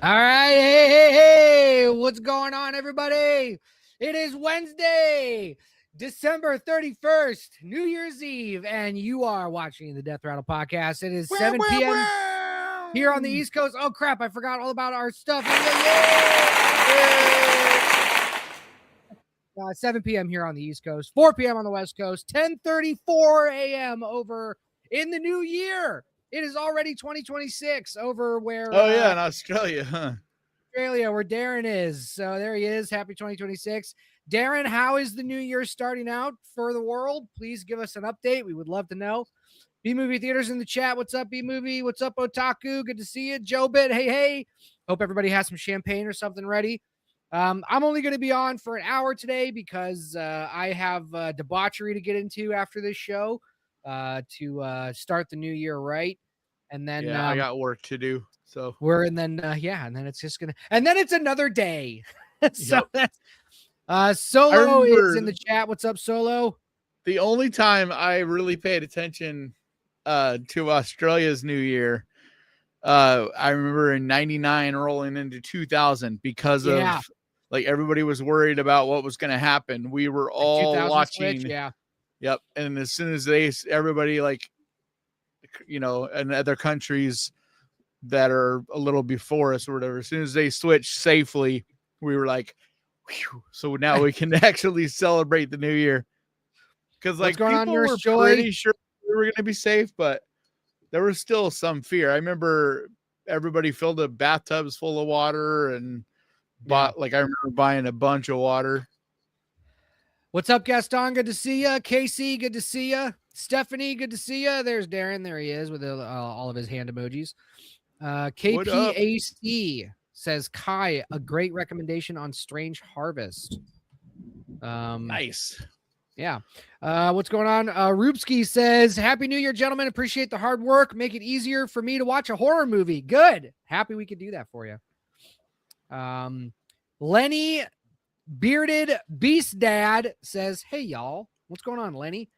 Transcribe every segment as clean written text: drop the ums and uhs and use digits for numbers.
All right. Hey. What's going on, everybody? It is Wednesday, December 31st, New Year's Eve, and you are watching the Death Rattle podcast. It is 7 p.m. here on the East Coast. Oh, crap. I forgot all about our stuff. 7 p.m. here on the East Coast, 4 p.m. on the West Coast, 10:34 a.m. over in the new year. It is already 2026 over where. Oh, yeah, in Australia, huh? Australia, where Darren is. So there he is. Happy 2026. Darren, how is the new year starting out for the world? Please give us an update. We would love to know. B-Movie Theaters in the chat. What's up, B-Movie? What's up, Otaku? Good to see you. Joe Bit, hey. Hope everybody has some champagne or something ready. I'm only going to be on for an hour today because I have debauchery to get into after this show to start the new year right. And then I got work to do. So and then it's just gonna, and then it's another day. So that's Solo is in the chat. What's up, Solo? The only time I really paid attention to Australia's New Year, I remember in '99 rolling into 2000 because of like everybody was worried about what was going to happen. We were all watching. Switch, Yep. And as soon as everybody like, in other countries that are a little before us or whatever, as soon as they switched safely, we were like, whew, so now we can actually celebrate the new year. Because like people were pretty sure we were going to be safe, but there was still some fear. I remember everybody filled the bathtubs full of water and I remember buying a bunch of water. What's up, Gaston? Good to see you. Casey, good to see you. Stephanie, good to see you. There's Darren. There he is with all of his hand emojis. KPAC says, Kai, a great recommendation on Strange Harvest. Nice. Yeah. What's going on? Rubsky says, Happy New Year, gentlemen. Appreciate the hard work. Make it easier for me to watch a horror movie. Good. Happy we could do that for you. Lenny Bearded Beast Dad says, hey, y'all. What's going on, Lenny?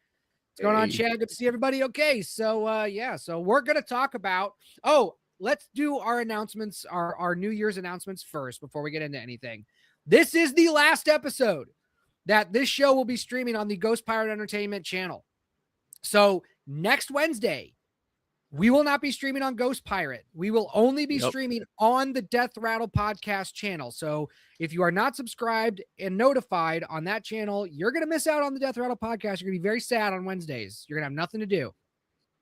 What's going on, Chad? Good to see everybody. Okay. So, so we're going to talk about, let's do our announcements, our New Year's announcements first before we get into anything. This is the last episode that this show will be streaming on the Ghost Pirate Entertainment channel. So next Wednesday, we will not be streaming on Ghost Pirate. We will only be streaming on the Death Rattle podcast channel. So if you are not subscribed and notified on that channel, you're going to miss out on the Death Rattle podcast. You're going to be very sad on Wednesdays. You're going to have nothing to do.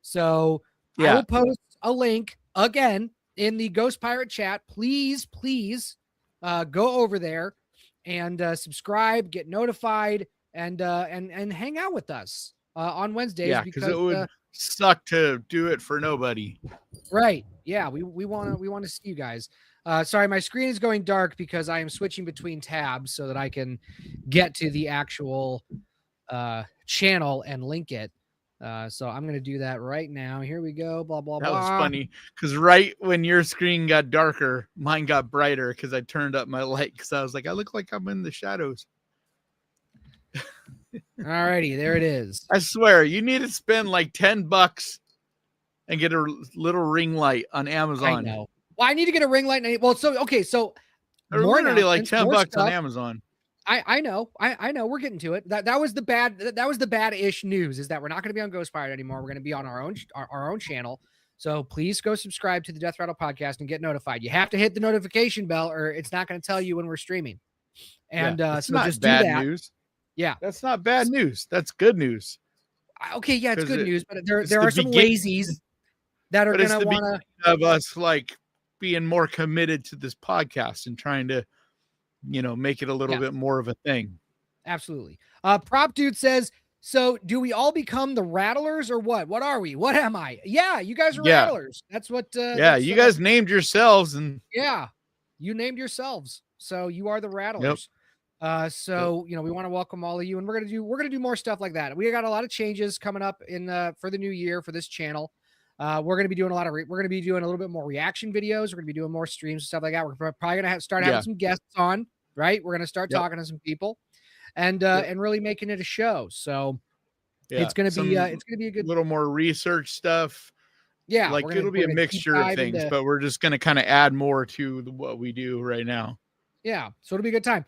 So I will post a link again in the Ghost Pirate chat. Please go over there and subscribe, get notified, and hang out with us on Wednesdays. Yeah, because it would suck to do it for nobody. Right. Yeah, we want to see you guys. Sorry, my screen is going dark because I am switching between tabs so that I can get to the actual channel and link it. So I'm going to do that right now. Here we go. Blah, blah, blah. That was funny because right when your screen got darker, mine got brighter because I turned up my light because I was like, I look like I'm in the shadows. All righty. There it is. I swear you need to spend like $10 and get a little ring light on Amazon. I know. Well, I need to get a ring light. Well, so literally like $10 on Amazon. I know. We're getting to it. That was the bad-ish news is that we're not going to be on Ghost Pirate anymore. We're going to be on our own channel. So please go subscribe to the Death Rattle podcast and get notified. You have to hit the notification bell or it's not going to tell you when we're streaming. And so just do that. News. Yeah. That's not bad news. That's good news. Okay, yeah, it's good news, but there are some lazies that are going to want to of us like being more committed to this podcast and trying to make it a little bit more of a thing. Absolutely. Prop Dude says, so do we all become the Rattlers or what? What are we? What am I? Yeah, you guys are Rattlers. That's what. You guys named yourselves and. Yeah, you named yourselves. So you are the Rattlers. Yep. We want to welcome all of you and we're going to do more stuff like that. We got a lot of changes coming up for the new year for this channel. We're going to be doing we're going to be doing a little bit more reaction videos. We're going to be doing more streams and stuff like that. We're probably going to start having some guests on, right? We're going to start talking to some people and really making it a show. So it's going to be a good little more research stuff. Yeah, like it'll be a mixture of things, but we're just going to kind of add more to what we do right now. Yeah, so it'll be a good time.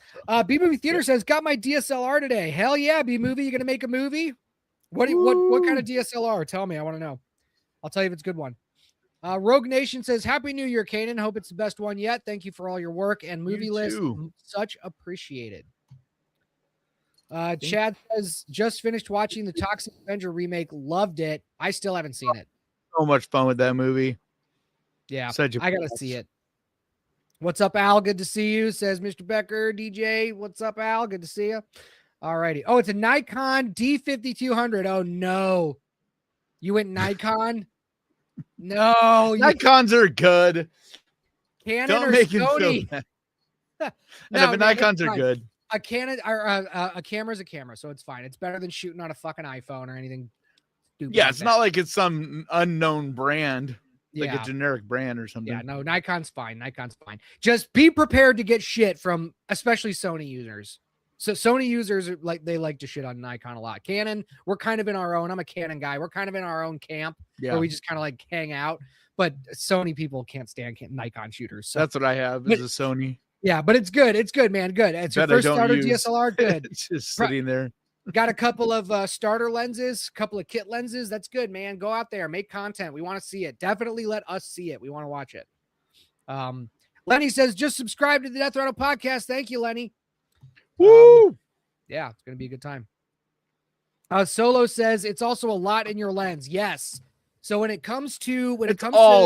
B Movie Theater says, got my DSLR today. Hell yeah, B Movie, you gonna make a movie? What kind of DSLR? Tell me, I want to know. I'll tell you if it's a good one. Rogue Nation says, Happy New Year, Kanan. Hope it's the best one yet. Thank you for all your work and movie list. Such appreciated. Chad says, just finished watching the Toxic Avenger remake. Loved it. I still haven't seen it. So much fun with that movie. Yeah, I gotta see it. What's up, Al? Good to see you, says Mr. Becker. DJ, what's up, Al? Good to see you. All righty. Oh, it's a Nikon D5200. Oh, no. You went Nikon? No. Nikons are good. Canon Don't or make Sony? it so no, but Nikons are good. A Canon or a camera's a camera, so it's fine. It's better than shooting on a fucking iPhone or anything stupid. Yeah, it's not like it's some unknown brand. Like Yeah. a generic brand or something. Yeah, no, Nikon's fine. Nikon's fine. Just be prepared to get shit from especially Sony users. So Sony users are they like to shit on Nikon a lot. Canon, we're kind of in our own. I'm a Canon guy. We're kind of in our own camp where we just kind of like hang out. But Sony people can't stand Nikon shooters. So that's what I have is a Sony. Yeah, but it's good. It's good, man. Good. It's your first starter DSLR. Good. It's just sitting there. Got a couple of starter lenses, a couple of kit lenses. That's good, man. Go out there, make content. We want to see it. Definitely let us see it. We want to watch it. Lenny says, just subscribe to the Death Rattle podcast. Thank you, Lenny. Woo! Yeah, it's going to be a good time. Solo says, it's also a lot in your lens. Yes. So when it comes to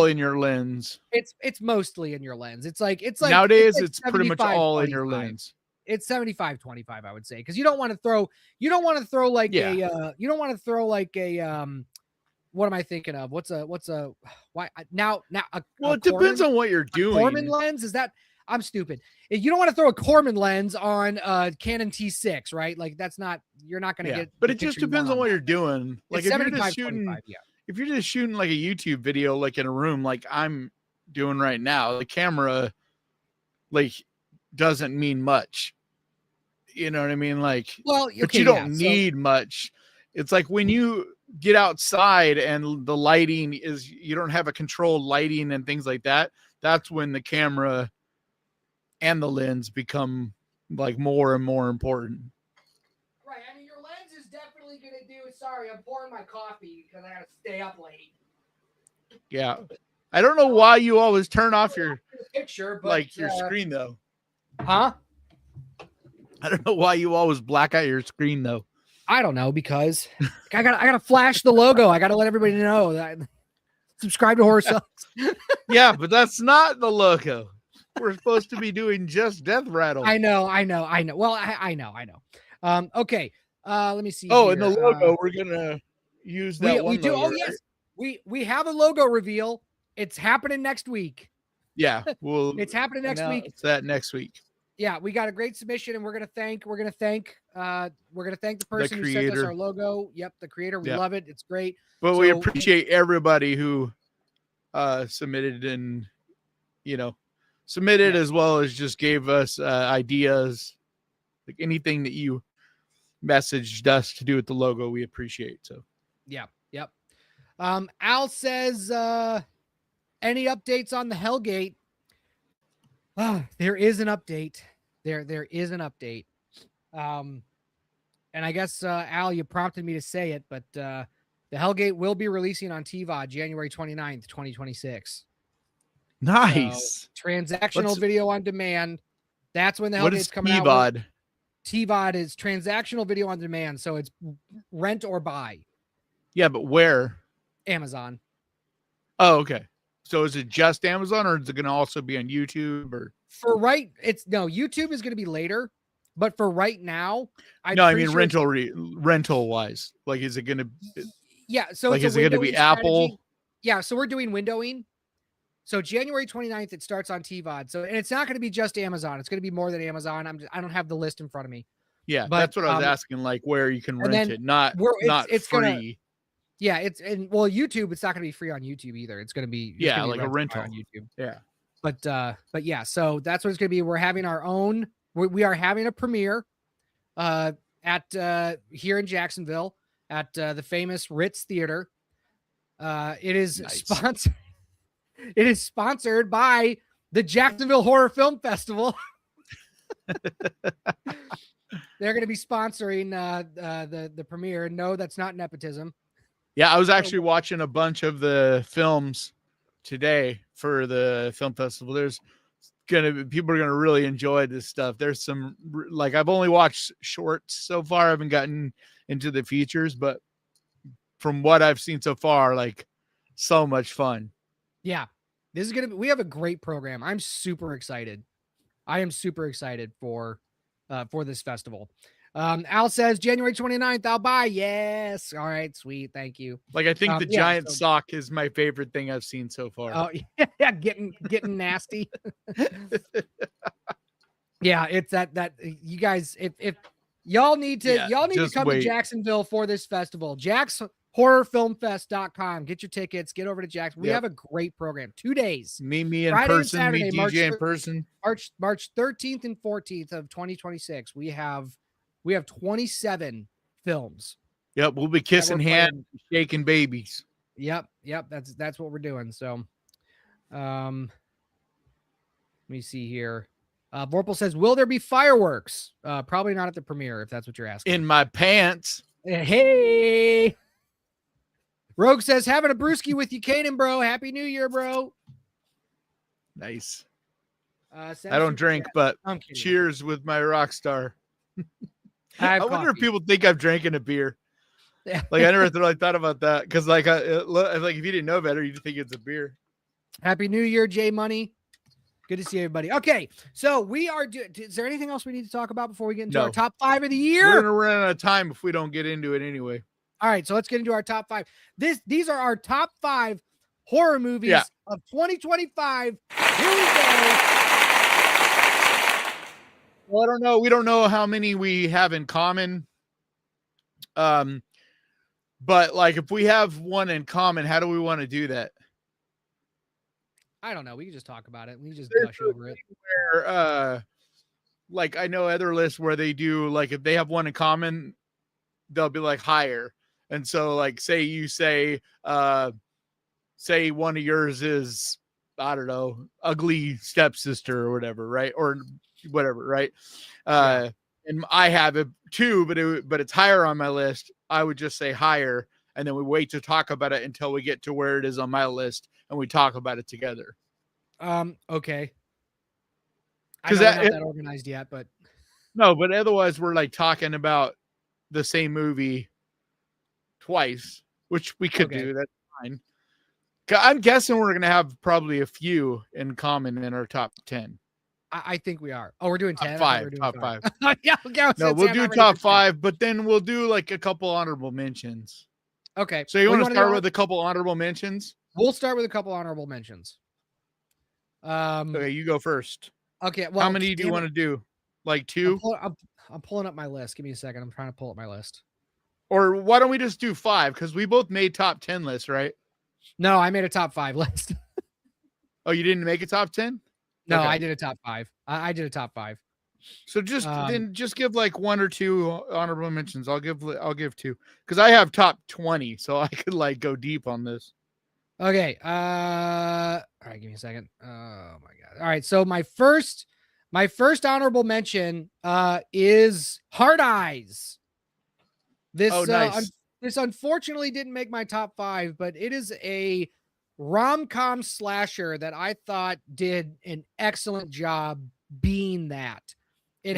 in your lens. It's mostly in your lens. It's like nowadays it's pretty much all 25. In your lens. It's 75-25, I would say, because you don't want to throw like what am I thinking of? What's a why now? Well, it depends on what you're doing. Corman lens, is that? I'm stupid. You don't want to throw a Corman lens on Canon T6, right? Like that's not, you're not going to get. But it just depends on what you're doing. Like if you're just shooting, if you're just shooting like a YouTube video, like in a room, like I'm doing right now, the camera, like doesn't mean much. You know what I mean? Like, well, okay, but you don't need much. It's like when you get outside and the lighting is, you don't have a controlled lighting and things like that. That's when the camera and the lens become like more and more important. Right. I mean, your lens is definitely going to do. Sorry, I'm pouring my coffee because I got to stay up late. Yeah. I don't know why you always turn off your picture, but, like your screen though. Huh? I don't know why you always black out your screen though. I don't know, because I gotta flash the logo. I gotta let everybody know that subscribe to Horror Sucks. Yeah, but that's not the logo. We're supposed to be doing just Death Rattle. I know. Well, I know. Okay. Let me see. Oh, and the logo, we're gonna use that one. We do. Logo, oh, yes. We have a logo reveal. It's happening next week. Yeah, well, it's happening next week. It's that next week. Yeah, we got a great submission, and we're gonna thank the person who sent us our logo. Yep, the creator. We love it. It's great. But we appreciate everybody who submitted and as well as just gave us ideas, like anything that you messaged us to do with the logo. We appreciate. So yep. Al says, any updates on the Hellgate? There is an update. There is an update. And I guess, Al, you prompted me to say it, but the Hellgate will be releasing on TVOD January 29th, 2026. Nice. So, transactional video on demand. That's when the Hellgate's coming out. TVOD? TVOD is transactional video on demand. So it's rent or buy. Yeah, but where? Amazon. Oh, okay. So is it just Amazon, or is it going to also be on YouTube? Or YouTube is going to be later, but for right now, I mean rental wise. Like, is it going to? Yeah. So like, is it going to be Apple? Yeah. So we're doing windowing. So January 29th, it starts on TVOD. So, and it's not going to be just Amazon. It's going to be more than Amazon. I don't have the list in front of me. Yeah, but that's what I was asking. Like, where you can rent it, not free. YouTube, it's not going to be free on YouTube either. It's going to be like a rental on YouTube. Yeah, but yeah, so that's what it's going to be. We're having our own. We are having a premiere, at here in Jacksonville at the famous Ritz Theater. It is Nice. sponsored. It is sponsored by the Jacksonville Horror Film Festival. They're going to be sponsoring the premiere. No, that's not nepotism. Yeah, I was actually watching a bunch of the films today for the film festival. People are gonna really enjoy this stuff. There's some like I've only watched shorts so far. I haven't gotten into the features, but from what I've seen so far, like so much fun. Yeah, this is gonna be. We have a great program. I'm super excited. I am super excited for this festival. Al says January 29th, I'll buy. Yes. All right, sweet. Thank you. Like I think the giant sock is my favorite thing I've seen so far. Oh yeah, getting nasty. Yeah, it's that you guys, if y'all need to come to Jacksonville for this festival. JacksHorrorFilmFest.com. Get your tickets. Get over to Jackson. We have a great program. 2 days. Meet me in Friday person. Saturday, Meet DJ in person. March 13th and 14th of 2026. We have 27 films. Yep, we'll be kissing hands, shaking babies. Yep, that's what we're doing. So, let me see here. Vorpal says, "Will there be fireworks?" Probably not at the premiere, if that's what you're asking. In my pants. Hey. Rogue says, "Having a brewski with you, Kanan, bro. Happy New Year, bro." Nice. I don't drink, but cheers with my rock star. I wonder if people think I'm drinking a beer. Yeah. Like I never really thought about that because like if you didn't know better, you'd think it's a beer. Happy New Year, J Money. Good to see everybody. Okay, so we are. Is there anything else we need to talk about before we get into our top 5 of the year? We're gonna run out of time if we don't get into it anyway. All right, so let's get into our top 5. These are our top 5 horror movies of 2025. Here we go. Well, I don't know. We don't know how many we have in common. But like if we have one in common, how do we want to do that? I don't know. We can just talk about it. We can just gush over it. Where, like I know other lists where they do like if they have one in common, they'll be like higher. And so like say one of yours is I don't know, ugly stepsister or whatever, right? Or whatever, right? And I have it too, but it's higher on my list. I would just say higher, and then we wait to talk about it until we get to where it is on my list, and we talk about it together. Okay. Because I'm not that organized yet, but no, but otherwise we're like talking about the same movie twice, which we could do. That's fine. I'm guessing we're gonna have probably a few in common in our top 10. I think we are. Oh, we're doing 10. Top five. Yeah, no, we'll do top 5, but then we'll do like a couple honorable mentions. Okay. So you want to start with a couple honorable mentions? We'll start with a couple honorable mentions. Okay, you go first. Okay. Well, how many do you want to do? Like 2? I'm pulling up my list. Give me a second. I'm trying to pull up my list. Or why don't we just do 5? Because we both made top 10 lists, right? No, I made a top 5 list. Oh, you didn't make a top 10? No, okay. I did a top 5. I did a top 5. So just give like 1 or 2 honorable mentions. I'll give 2 because I have top 20, so I could like go deep on this. Okay. All right, give me a second. Oh my god. All right. So my first honorable mention is Hard Eyes. This nice. This unfortunately didn't make my top 5, but it is a rom-com slasher that I thought did an excellent job being that. It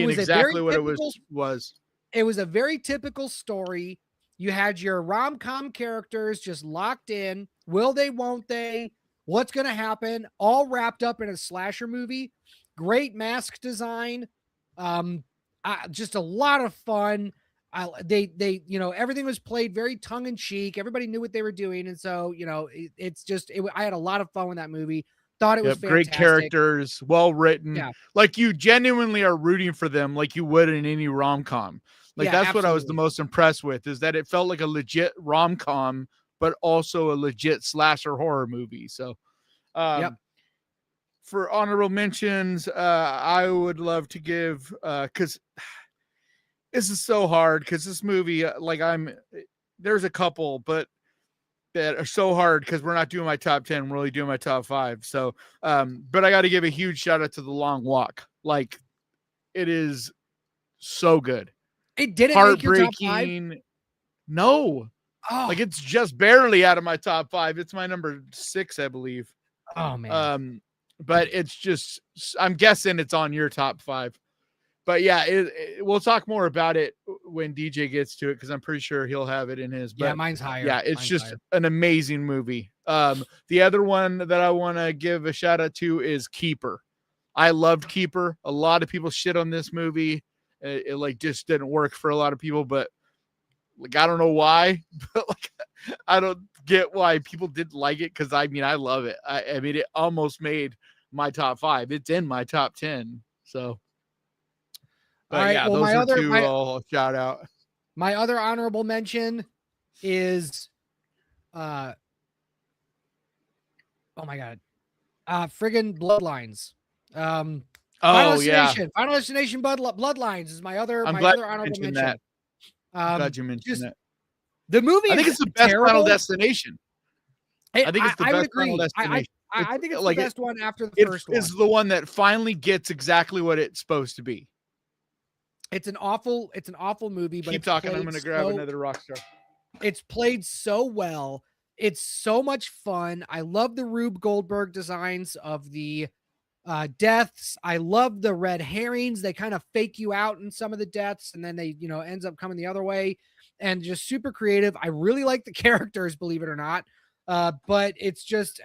was exactly what it was. It was a very typical story. You had your rom-com characters just locked in. Will they, won't they? What's going to happen? All wrapped up in a slasher movie. Great mask design. Just a lot of fun. They everything was played very tongue in cheek. Everybody knew what they were doing. And so, I had a lot of fun with that movie. Thought it was fantastic. Great characters, well written. Yeah. Like you genuinely are rooting for them like you would in any rom-com. Like that's absolutely what I was the most impressed with, is that it felt like a legit rom-com, but also a legit slasher horror movie. So for honorable mentions, I would love to give because this is so hard because this movie, there's a couple, but that are so hard because we're not doing my top 10. We're only doing my top 5. So, but I got to give a huge shout out to The Long Walk. Like, it is so good. It didn't make your top 5? Heartbreaking. No. Oh. Like, it's just barely out of my top 5. It's my number 6, I believe. Oh, man. But it's just, I'm guessing it's on your top 5. But yeah, we'll talk more about it when DJ gets to it because I'm pretty sure he'll have it in his. But yeah, mine's higher. Yeah, it's mine's just higher. an amazing movie. The other one that I want to give a shout out to is Keeper. I loved Keeper. A lot of people shit on this movie. It like just didn't work for a lot of people, but like I don't know why, but like I don't get why people didn't like it because I mean I love it. I mean it almost made my top 5. It's in my top 10. So. But all right, yeah, well, those are two I'll shout out. My other honorable mention is oh my god. Friggin' Bloodlines. Final Destination Bloodlines is my other honorable mention. That. I'm glad you mentioned that. The movie I think it's the best terrible. Final Destination. I think it's the best Final Destination. I think it's like the best one after the first one. It's the one that finally gets exactly what it's supposed to be. It's an awful movie, but keep talking. I'm going to grab another Rockstar. It's played so well. It's so much fun. I love the Rube Goldberg designs of the deaths. I love the red herrings. They kind of fake you out in some of the deaths, and then they, ends up coming the other way, and just super creative. I really like the characters, believe it or not. But it's just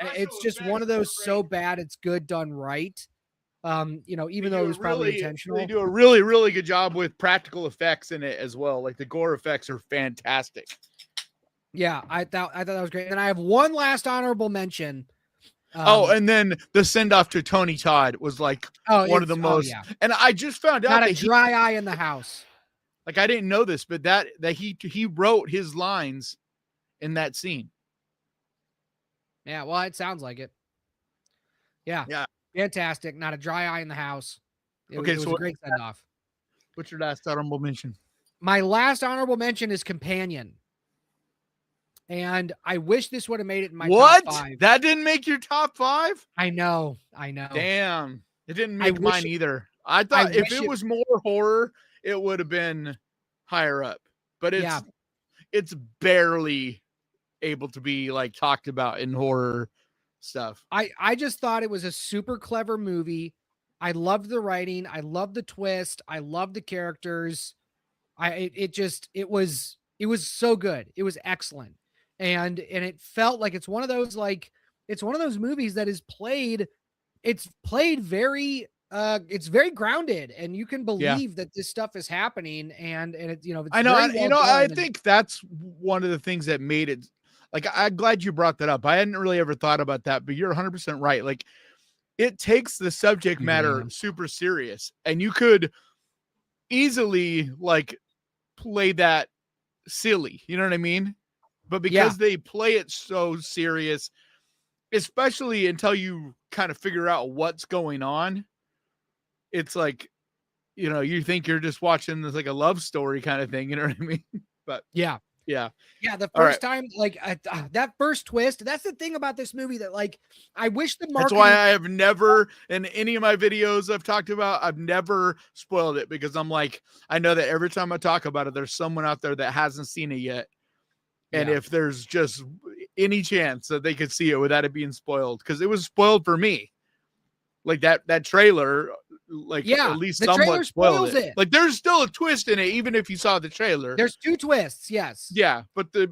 one of those so bad it's good done right. Even though it was probably intentional. They do a really, really good job with practical effects in it as well. Like the gore effects are fantastic. Yeah, I thought that was great. And I have one last honorable mention. And then the send off to Tony Todd was like one of the most. Yeah. And I just found out that a dry eye in the house. Like I didn't know this, but that he wrote his lines in that scene. Yeah, well, it sounds like it. Yeah. Yeah. Fantastic. Not a dry eye in the house. It was a great send off. What's your last honorable mention? My last honorable mention is Companion. And I wish this would have made it in my top 5. That didn't make your top 5? I know. Damn. It didn't make mine either. I thought if it was more horror, it would have been higher up. But it's barely able to be like talked about in horror stuff. I just thought it was a super clever movie. I loved the writing. I loved the twist. I loved the characters. It was so good. It was excellent. And it felt like it's one of those movies that is played. It's played very it's very grounded, and you can believe that this stuff is happening. And it's I know, I think that's one of the things that made it. Like, I'm glad you brought that up. I hadn't really ever thought about that, but you're 100% right. Like, it takes the subject matter super serious, and you could easily like play that silly. You know what I mean? But because they play it so serious, especially until you kind of figure out what's going on, it's like, you think you're just watching this like a love story kind of thing. You know what I mean? But yeah. The first time, like that first twist, that's the thing about this movie that like, I wish the marketing. That's why I have never, in any of my videos I've talked about, I've never spoiled it because I'm like, I know that every time I talk about it, there's someone out there that hasn't seen it yet. And if there's just any chance that they could see it without it being spoiled, because it was spoiled for me. Like that trailer, like at least somewhat spoiled it. Like there's still a twist in it, even if you saw the trailer. There's 2 twists, yes. Yeah, but the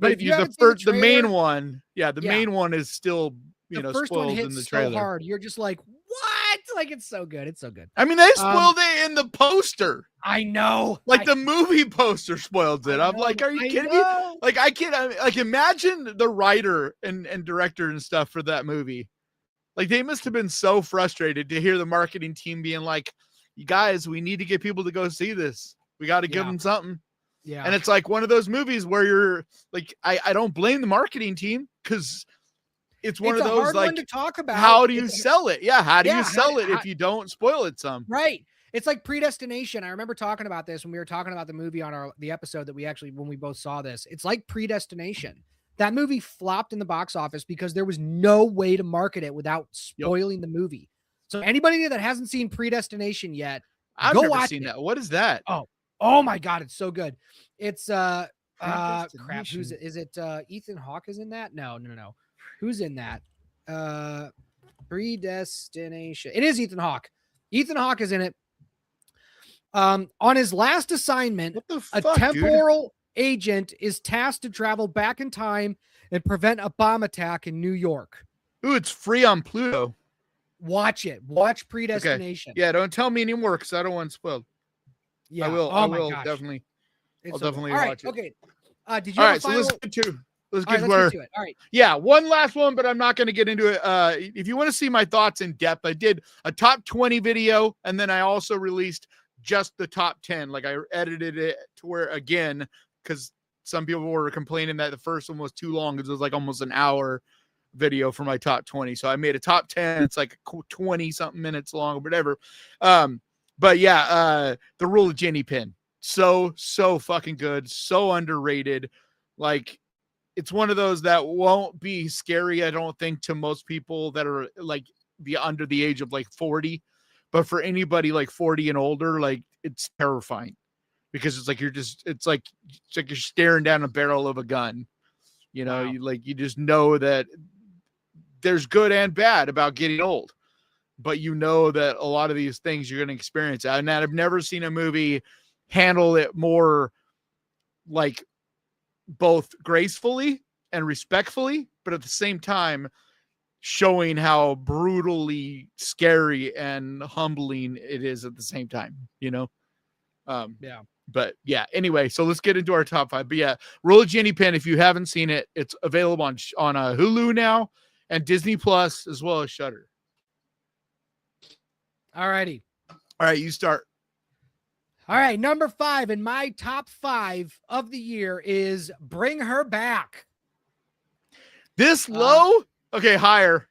main one, the main one is still the first spoiled one hits in the trailer. So hard, you're just like, what? Like it's so good. It's so good. I mean, they spoiled it in the poster. I know. Like the movie poster spoils it. I'm like, are you kidding me? Like I can't. Like imagine the writer and director and stuff for that movie. Like they must have been so frustrated to hear the marketing team being like, "You guys, we need to get people to go see this. We got to give them something." Yeah. And it's like one of those movies where you're like, I don't blame the marketing team because it's one of those hard like one to talk about. How do you sell it? Yeah, how do you sell it if you don't spoil it some? Right. It's like Predestination. I remember talking about this when we were talking about the movie on the episode that we actually when we both saw this. It's like Predestination. That movie flopped in the box office because there was no way to market it without spoiling the movie. So anybody that hasn't seen Predestination yet, I've go never watch seen it. that. What is that? Oh my god, it's so good. It's crap. Predestination. Who's it? Is it Ethan Hawke is in that? No. Who's in that? Predestination. It is Ethan Hawke. Ethan Hawke is in it. On his last assignment, What the a fuck, temporal agent is tasked to travel back in time and prevent a bomb attack in New York. Ooh, it's free on Pluto. Watch it. Watch Predestination. Okay. Yeah, don't tell me anymore because I don't want it spoiled. Yeah. I will. Oh I my will gosh. definitely. It's I'll so definitely good. All right. watch it. Okay. Did you All have right, a final? so let's get to Let's get to it. All right. Yeah, one last one, but I'm not going to get into it. If you want to see my thoughts in depth, I did a top 20 video, and then I also released just the top 10. Like I edited it to where, again, because some people were complaining that the first one was too long because it was like almost an hour video for my top 20. So I made a top 10. It's like 20 something minutes long or whatever. But yeah, the Rule of Jenny Pin. So fucking good. So underrated. Like, it's one of those that won't be scary, I don't think, to most people that are like under the age of like 40. But for anybody like 40 and older, like it's terrifying because it's like it's like you're staring down a barrel of a gun. You know, Wow. you just know that there's good and bad about getting old. But you know that a lot of these things you're going to experience. And I've never seen a movie handle it more like both gracefully and respectfully, but at the same time showing how brutally scary and humbling it is at the same time, you know? Yeah. But yeah, anyway, so let's get into our top 5. But yeah, Roll of Jenny Pin, if you haven't seen it, it's available on Hulu now and Disney Plus as well as Shudder. All righty. All right, you start. All right, number 5 in my top 5 of the year is Bring Her Back. This low? Okay, higher.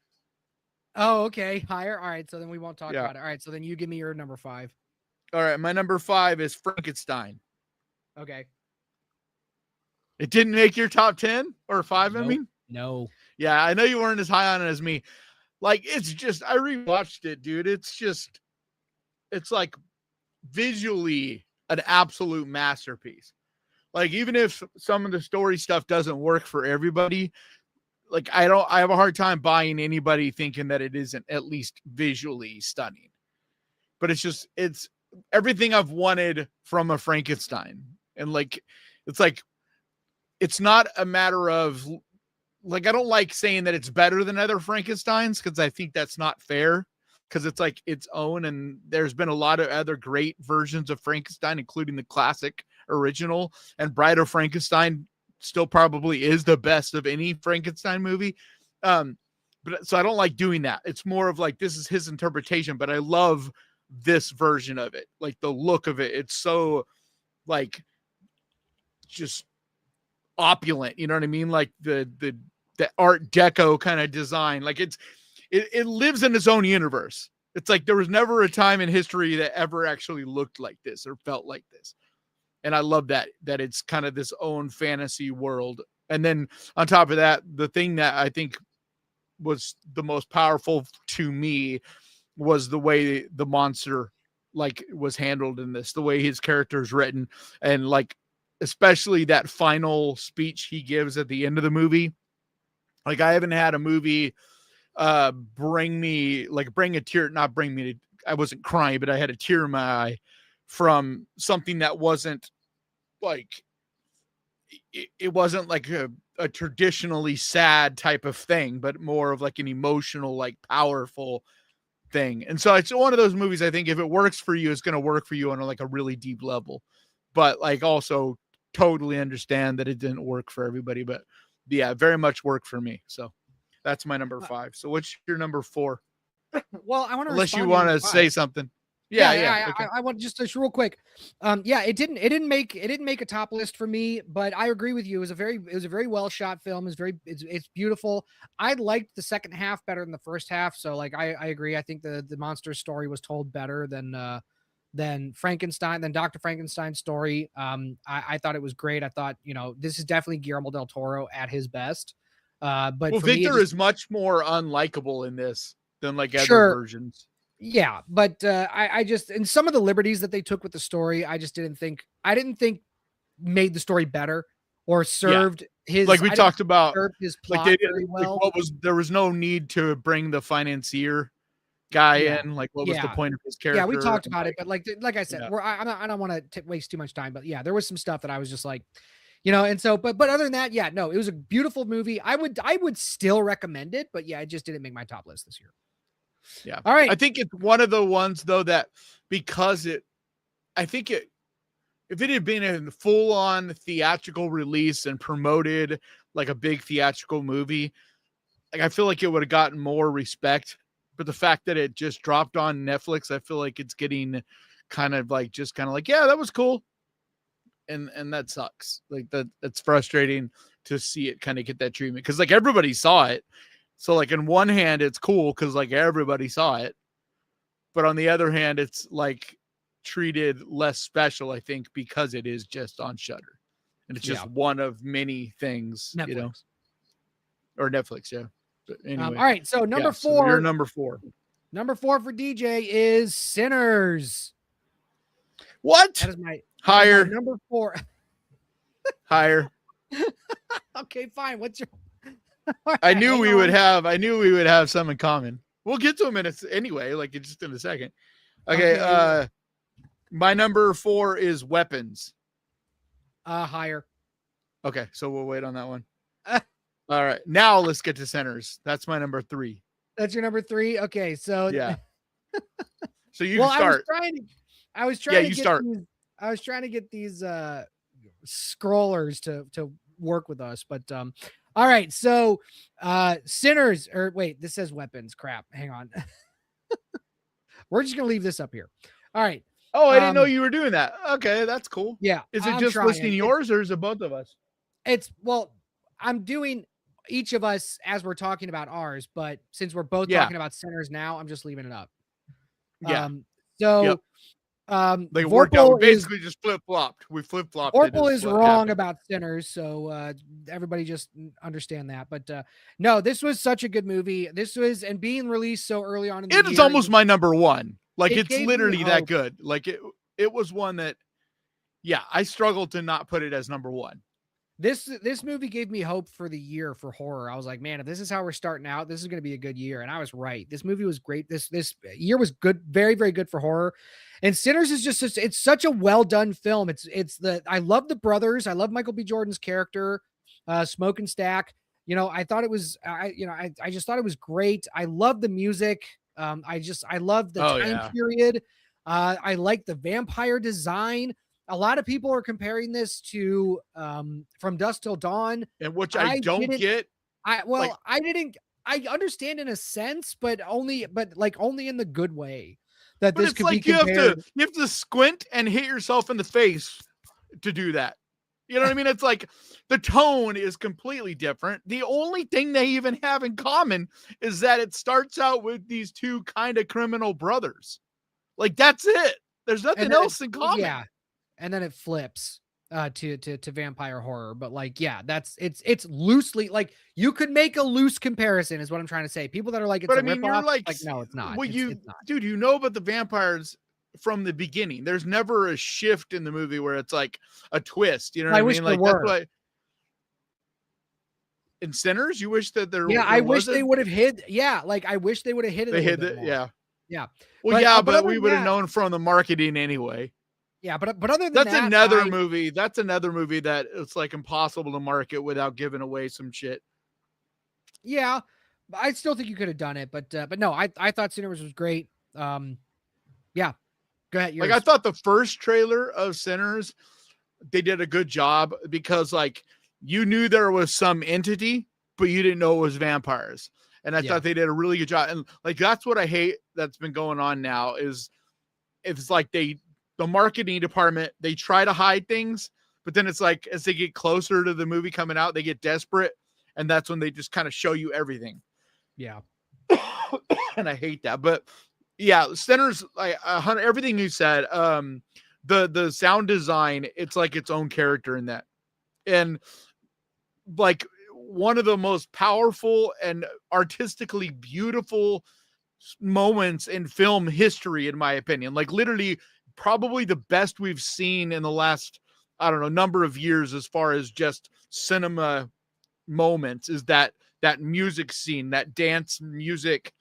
Oh, okay, higher. All right, so then we won't talk about it. All right, so then you give me your number 5. All right, my number 5 is Frankenstein. Okay. It didn't make your top 10 or 5, Nope. I mean? No. Yeah, I know you weren't as high on it as me. Like, it's just, I rewatched it, dude. It's like visually an absolute masterpiece. Like, even if some of the story stuff doesn't work for everybody, like I have a hard time buying anybody thinking that it isn't at least visually stunning. But it's everything I've wanted from a Frankenstein. And like, it's not a matter of like, I don't like saying that it's better than other Frankensteins because I think that's not fair. Because it's like its own, and there's been a lot of other great versions of Frankenstein, including the classic original, and Bride of Frankenstein still probably is the best of any Frankenstein movie. But so I don't like doing that. It's more of like, this is his interpretation, but I love this version of it. Like the look of it. It's so like just opulent. You know what I mean? Like the Art Deco kind of design. Like it lives in its own universe. It's like there was never a time in history that ever actually looked like this or felt like this. And I love that it's kind of this own fantasy world. And then on top of that, the thing that I think was the most powerful to me was the way the monster like was handled in this, the way his character is written, and like especially that final speech he gives at the end of the movie. Like I haven't had a movie bring a tear, not bring me to, I wasn't crying, but I had a tear in my eye from something that wasn't like, it wasn't like a traditionally sad type of thing, but more of like an emotional, like powerful thing. And so it's one of those movies, I think if it works for you, it's going to work for you on like a really deep level, but like also totally understand that it didn't work for everybody, but yeah, very much worked for me. So that's my number 5. So what's your number 4? Well, I want to, unless you want to say something. Yeah. Okay. I want just real quick. It didn't make a top list for me, but I agree with you. It was a very well shot film. It's beautiful. I liked the second half better than the first half. So like, I agree. I think the monster story was told better than than Dr. Frankenstein's story. I thought it was great. I thought, this is definitely Guillermo del Toro at his best. But for Victor me, is much more unlikable in this than like other sure, versions. yeah, but I just, and some of the liberties that they took with the story, I didn't think made the story better or served his. Like we talked about, served his like plot very well. there was no need to bring the financier guy Yeah. in. Like, what was the point of his character? Yeah, we talked about it, but like I said, Yeah. I don't want to waste too much time, but yeah, there was some stuff that I was just like, and so, but other than that, yeah, no, it was a beautiful movie. I would still recommend it, but yeah, it just didn't make my top list this year. Yeah. All right. I think it's one of the ones though that because if it had been a full on theatrical release and promoted like a big theatrical movie, like I feel like it would have gotten more respect. But the fact that it just dropped on Netflix, I feel like it's getting kind of like, yeah, that was cool. And that sucks. Like that's frustrating to see it kind of get that treatment. Cause like everybody saw it. So like in one hand, it's cool because like everybody saw it. But on the other hand, it's like treated less special, I think, because it is just on Shudder. And it's just one of many things, Netflix. Or Netflix, yeah. But anyway. All right. So number 4. So you're number 4. Number 4 for DJ is Sinners. What? That is my higher. Number 4. Higher. Okay, fine. What's your? I knew we would have some in common. We'll get to them anyway, like just in a second. Okay. My number 4 is Weapons. Higher. Okay, so we'll wait on that one. All right, now let's get to Sinners. That's my number 3. That's your number 3. Okay, so yeah. So you can start. I was trying to get these scrollers to work with us, but all right. So Sinners, or wait, this says Weapons. Crap. Hang on. We're just gonna leave this up here. All right. Oh, I didn't know you were doing that. Okay, that's cool. Yeah. Is it just listing yours or is it both of us? I'm doing each of us as we're talking about ours, but since we're both talking about Sinners now, I'm just leaving it up. Yeah. Like worked out. We basically just flip-flopped. We flip-flopped. Vorpal is wrong about Sinners, so everybody just understand that. But no, this was such a good movie. And being released so early on in the year. It's almost my number 1. Like it's literally that good. Like it was one that, I struggled to not put it as number 1. This movie gave me hope for the year for horror. I was like, man, if this is how we're starting out, this is going to be a good year. And I was right. This movie was great. This year was good, very, very good for horror. And Sinners is it's such a well done film. I love the brothers. I love Michael B. Jordan's character, Smoke and Stack. I thought it was, I just thought it was great. I love the music. I love the time period. I like the vampire design. A lot of people are comparing this to From Dusk Till Dawn, and which I don't get. I understand in a sense, but only in the good way. That this could be compared. You have to squint and hit yourself in the face to do that. You know what I mean? It's like the tone is completely different. The only thing they even have in common is that it starts out with these two kind of criminal brothers. Like that's it. There's nothing else in common. Yeah. And then it flips to vampire horror. But it's loosely, like you could make a loose comparison is what I'm trying to say. People that are like, it's ripoff, like no, it's not. Well, it's not. Dude, about the vampires from the beginning. There's never a shift in the movie where it's like a twist. You know what I mean? Like that's why in Sinners, you wish that there. Yeah, I wish they would have hid. Yeah, like I wish they would have hid it. They hid it. Yeah. Yeah. Well, but we would have known from the marketing anyway. Yeah, but other than that's another movie. That's another movie that it's like impossible to market without giving away some shit. Yeah, I still think you could have done it, but no, I thought Sinners was great. Yeah, go ahead. Like I thought the first trailer of Sinners, they did a good job because like you knew there was some entity, but you didn't know it was vampires, and I thought they did a really good job. And like that's what I hate that's been going on now is it's like the marketing department, they try to hide things, but then it's like as they get closer to the movie coming out, they get desperate, and that's when they just kind of show you everything. Yeah. And I hate that. But Yeah, Sinners, like everything you said. The sound design, it's like its own character in that, and like one of the most powerful and artistically beautiful moments in film history, in my opinion. Like literally, probably the best we've seen in the last, I don't know, number of years as far as just cinema moments is that music scene, that dance music,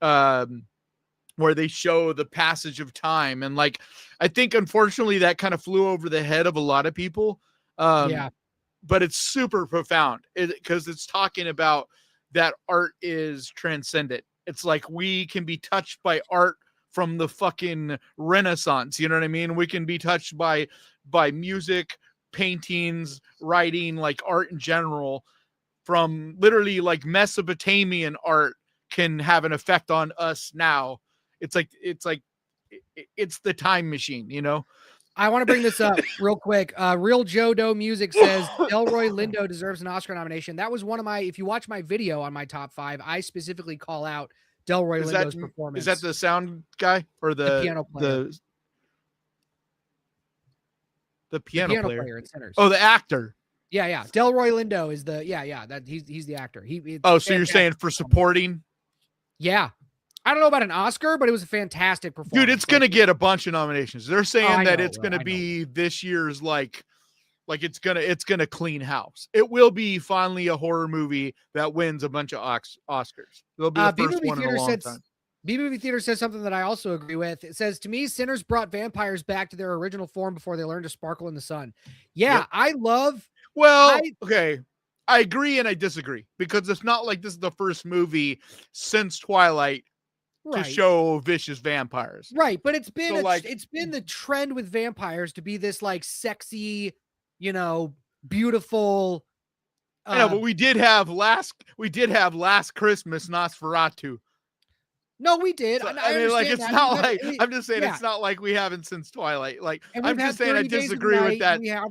where they show the passage of time. And like, I think unfortunately that kind of flew over the head of a lot of people. Yeah. But it's super profound because it's talking about that art is transcendent. It's like we can be touched by art from the fucking Renaissance. You know what I mean? We can be touched by music, paintings, writing, like art in general, from literally like Mesopotamian art can have an effect on us now. It's like it's the time machine, you know? I want to bring this up real quick. Real Joe Doe Music says Delroy Lindo deserves an Oscar nomination. That was one of my, if you watch my video on my top 5, I specifically call out Delroy Lindo's performance. Is that the sound guy or the piano player? The piano player in Sinners. Oh, the actor. Yeah. Delroy Lindo is the, that he's the actor. So you're saying for supporting? Yeah. I don't know about an Oscar, but it was a fantastic performance. Dude, it's going to get a bunch of nominations. They're saying that it's going to be this year's like it's going to clean house. It will be finally a horror movie that wins a bunch of Oscars. It'll be the first one in a long time. B-Movie Theater says something that I also agree with. It says, to me, Sinners brought vampires back to their original form before they learned to sparkle in the sun. Yeah, yep. Okay. I agree and I disagree because it's not like this is the first movie since Twilight to show vicious vampires. Right. But it's been, it's been the trend with vampires to be this like sexy, beautiful. I know, but we did have last Christmas Nosferatu. No, we did. So, I mean, like, it's not like, I'm just saying it's not like we haven't since Twilight. Like, I'm just saying I disagree with that. We have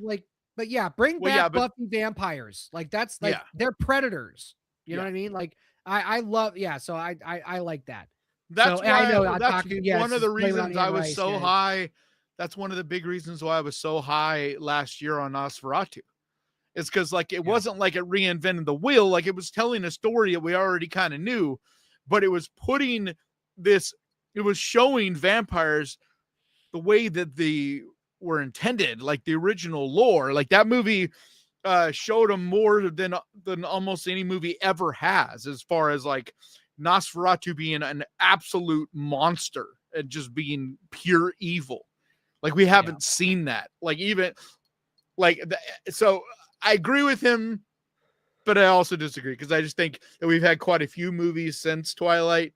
but yeah, bring back Buffy vampires. Like, that's like, they're predators. You know what I mean? Like, I love, so I like that. That's why I know that's one of the reasons I was so high. That's one of the big reasons why I was so high last year on Nosferatu. It's because like it wasn't like it reinvented the wheel, like it was telling a story that we already kind of knew, but it was it was showing vampires the way that they were intended, like the original lore. Like that movie showed them more than almost any movie ever has, as far as like Nosferatu being an absolute monster and just being pure evil. Like we haven't seen that. Like even like so I agree with him, but I also disagree because I just think that we've had quite a few movies since Twilight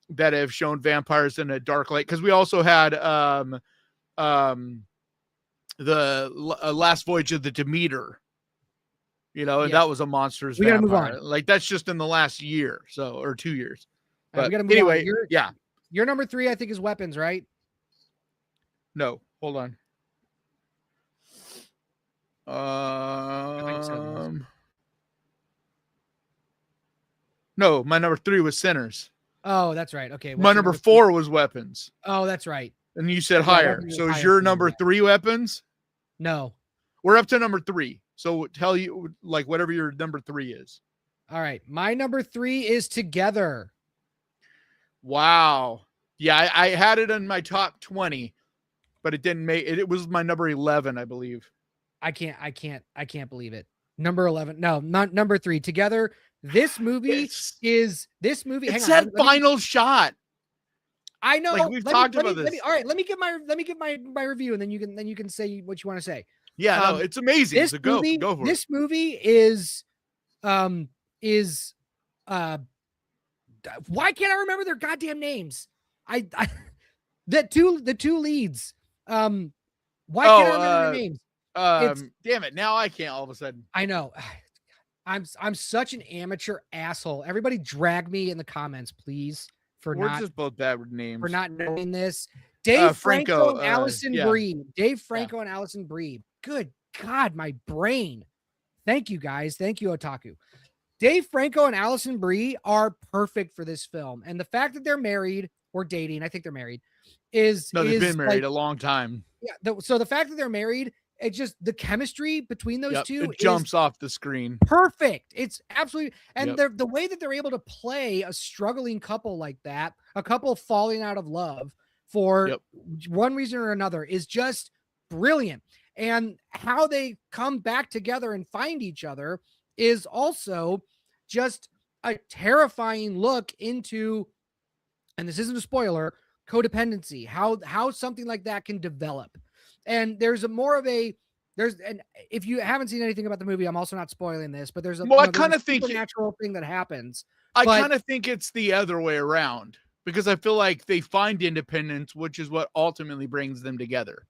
that have shown vampires in a dark light. Because we also had the Last Voyage of the Demeter, and that was a monster's vampire. Move on. Like that's just in the last year, or 2 years. But anyway, your number 3, I think, is Weapons, right? No, hold on. No, my number 3 was Sinners. Oh, that's right. Okay. My number 4 was Weapons. Oh, that's right. And you said higher. So is your number 3 Weapons? No. We're up to number 3. So tell you like whatever your number 3 is. All right. My number 3 is Together. Wow. Yeah, I had it in my top 20, but it didn't make it. It was my number 11, I believe. I can't believe it. Number 11. No, not number 3. Together. This movie is It's that final shot. I know. Like we've talked about this. All right, let me get my review, and then you can say what you want to say. Yeah, no, it's amazing. So go for it. This movie is why can't I remember their goddamn names? The two leads. Why can't I remember their names? Damn it! Now I can't. All of a sudden, I know. I'm such an amateur asshole. Everybody drag me in the comments, please. We're just both bad with names. For not knowing this. Dave Franco and Allison Brie. Dave Franco and Allison Brie. Good God, my brain. Thank you, guys. Thank you, Otaku. Dave Franco and Allison Brie are perfect for this film. And the fact that they're married or dating. I think they're married. No, they've been Like, married a long time. yeah. So the fact that they're married, it just the chemistry between those Yep, two it is jumps off the screen. perfect. It's absolutely, and Yep. the way that they're able to play a struggling couple like that, a couple falling out of love for Yep. one reason or another, is just brilliant. And how they come back together and find each other is also just a terrifying look into, and this isn't a spoiler, codependency, how something like that can develop. And there's a more of a there's and if you haven't seen anything about the movie, I'm also not spoiling this, but there's a, Well, I there's kind a of think supernatural thing that happens. I But kind of think it's the other way around because I feel like they find independence, which is what ultimately brings them together.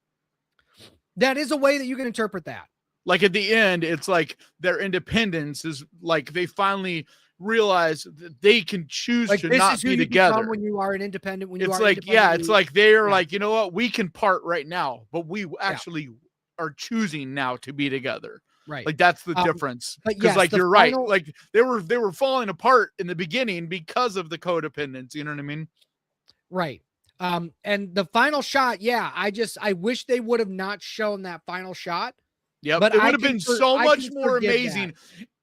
that is a way that you can interpret that. Like at the end, it's like their independence is like they finally realize that they can choose Like, to this not is who be you become together. when you are an independent, when you It's are like, yeah, it's independently. like they're Yeah. like, you know what, we can part right now, but we Yeah. actually are choosing now to be together. Right. Like that's the difference. But Because yes, like the you're right. final, Like they were falling apart in the beginning because of the codependence. You know what I mean? right. And the final shot, yeah, I wish they would have not shown that final shot. Yep. But It would have been so I much can more forgive amazing.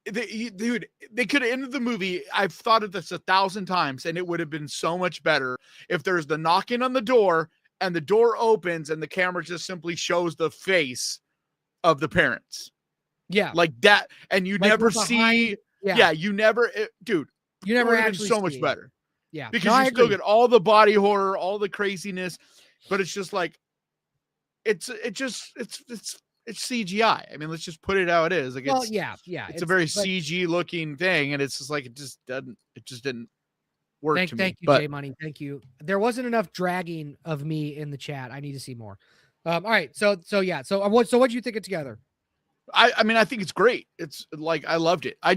Dude, they could have ended the movie. I've thought of this 1,000 times, and it would have been so much better if there's the knocking on the door and the door opens and the camera just simply shows the face of the parents. Yeah. Like that. And you Like, never we're behind. see. Yeah, you never, dude, You it never would have been actually so much see it. better Yeah. because No, I you still agree. get all the body horror, all the craziness, but it's just like, it's CGI. I mean, let's just put it how it is. Like, Well, it's yeah. it's a very but CG looking thing, and it's just like it just didn't work to me. thank you, But J Money. Thank you. There wasn't enough dragging of me in the chat. I need to see more. All right. So yeah. So what do you think of Together? I mean, I think it's great. It's like I loved it. I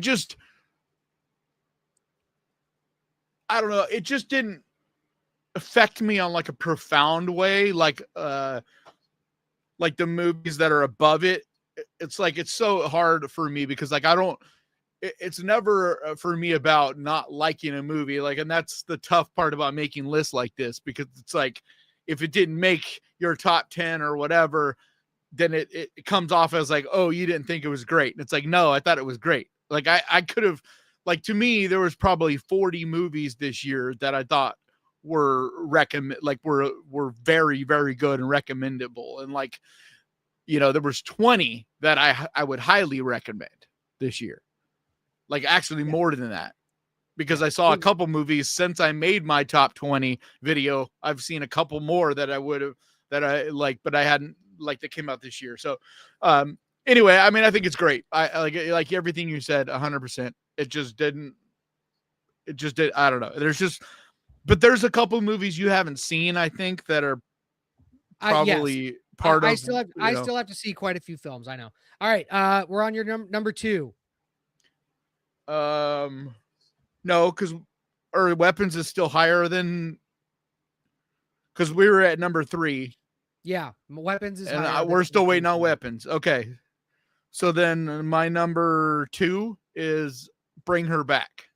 don't know. It just didn't affect me on like a profound way, like the movies that are above it. It's like it's so hard for me because like I don't. It's never for me about not liking a movie, like, and that's the tough part about making lists like this, because it's like if it didn't make your top 10 or whatever, then it comes off as like, oh, you didn't think it was great. And it's like, no, I thought it was great. Like I could have, like, to me, there was probably 40 movies this year that I thought were were very, very good and recommendable. And like, you know, there was 20 that I would highly recommend this year. Like actually more than that, because I saw a couple movies since I made my top 20 video. I've seen a couple more that I would have, that I like, but I hadn't, like, that came out this year. So anyway, I mean, I think it's great. I like everything you said 100%. It just did. I don't know. But there's a couple movies you haven't seen, I think, that are probably part of. I still have to see quite a few films. I know. All right. We're on your number 2. No, because our weapons is still higher than, because we were at number 3. Yeah, weapons is and higher. We're still waiting on weapons. Okay, so then my number 2 is Bring Her Back.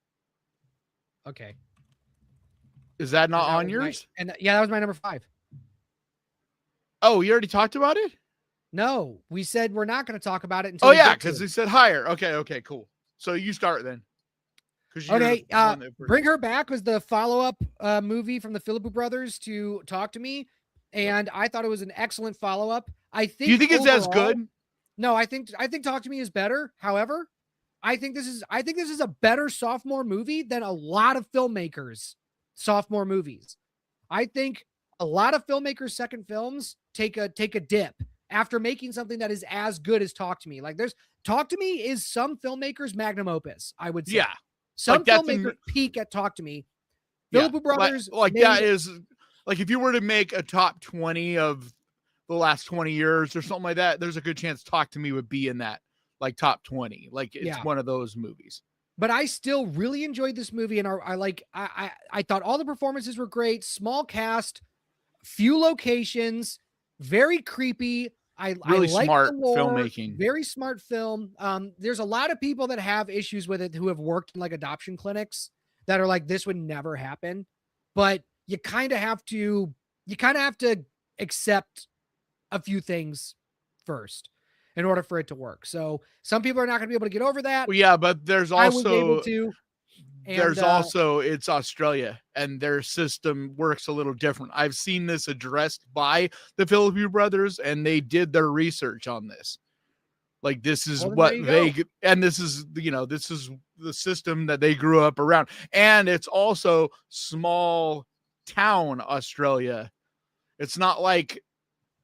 Okay, is that not on yours? That was my number 5. Oh, you already talked about it? No, we said we're not going to talk about it until. Oh yeah, because we said higher. Okay, cool. So you start then. Okay, Bring Her Back was the follow-up movie from the Philippou brothers to Talk to Me, and I thought it was an excellent follow-up. I think. Do you think it's as good? No, I think Talk to Me is better. However, I think this is a better sophomore movie than a lot of filmmakers' sophomore movies. I think a lot of filmmakers' second films take a dip after making something that is as good as Talk to Me. Like, Talk to Me is some filmmakers' magnum opus, I would say. Yeah. Some filmmakers peak at Talk to Me. Philippou brothers, that is like, if you were to make a top 20 of the last 20 years or something like that, there's a good chance Talk to Me would be in that, like, top 20. Like, it's one of those movies. But I still really enjoyed this movie, and I thought all the performances were great. Small cast, few locations, very creepy. Really like smart the lore, filmmaking. Very smart film. There's a lot of people that have issues with it who have worked in like adoption clinics that are like, this would never happen. But you kind of have to accept a few things first in order for it to work. So some people are not going to be able to get over that. Well, yeah, but there's I was able also to. And it's Australia and their system works a little different. I've seen this addressed by the Philippine brothers and they did their research on this. Like this is what they go. And this is the system that they grew up around. And it's also small town Australia. It's not like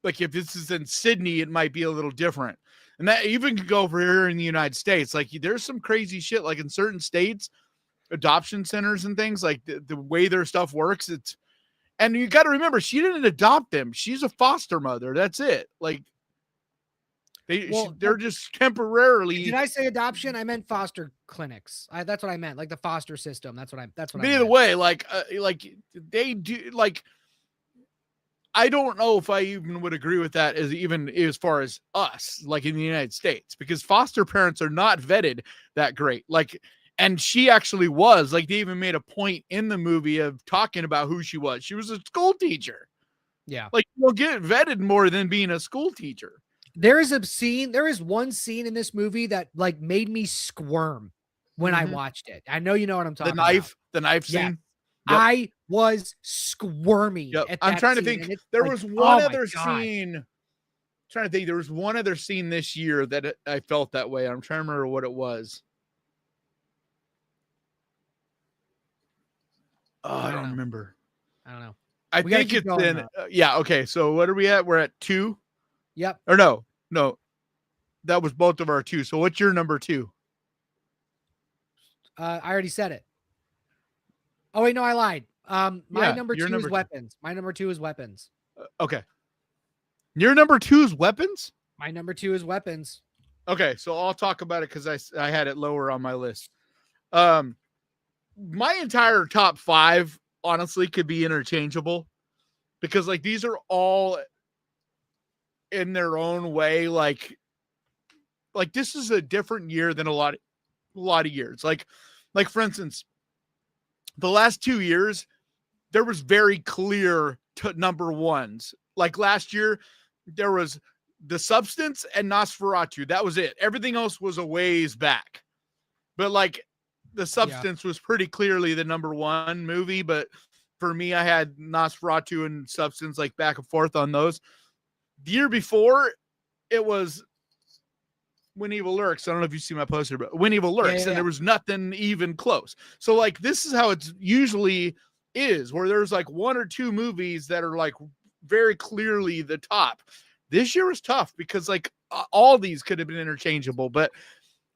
if this is in Sydney, it might be a little different. And that even could go over here in the United States. Like there's some crazy shit like in certain states, adoption centers and things like the way their stuff works. And you got to remember, she didn't adopt them. She's a foster mother. That's it. Like they're just temporarily. Did I say adoption? I meant foster clinics. That's what I meant. Like the foster system. That's what I meant. Either way, like they do like, I don't know if I even would agree with that as far as us, like in the United States, because foster parents are not vetted that great. Like, and she actually was like, they even made a point in the movie of talking about who she was. She was a school teacher. Yeah. Like you'll get vetted more than being a school teacher. There is one scene in this movie that like made me squirm when I watched it. I know you know what I'm talking about. The knife scene. Yep. I was squirming. Yep. I'm trying to think. There was one other scene. Trying to think. There was one other scene this year that I felt that way. I'm trying to remember what it was. Oh, I don't remember. I don't know. I think it's in. Yeah. Okay. So what are we at? We're at 2. Yep. Or no. That was both of our 2. So what's your number 2? I already said it. Oh wait, no, I lied. My number 2 is weapons. My number 2 is weapons. Okay. Your number 2 is weapons? My number 2 is weapons. Okay, so I'll talk about it because I had it lower on my list. My entire top 5 honestly could be interchangeable because like these are all in their own way. Like this is a different year than a lot of years. Like for instance, the last 2 years, there was very clear number ones. Like last year, there was The Substance and Nosferatu. That was it. Everything else was a ways back. But like The Substance was pretty clearly the number 1 movie. But for me, I had Nosferatu and Substance like back and forth on those. The year before, it was When Evil Lurks. I don't know if you see my poster, but When Evil Lurks, and there was nothing even close. So like this is how it usually is, where there's like 1 or 2 movies that are like very clearly the top. This year was tough because like all these could have been interchangeable, but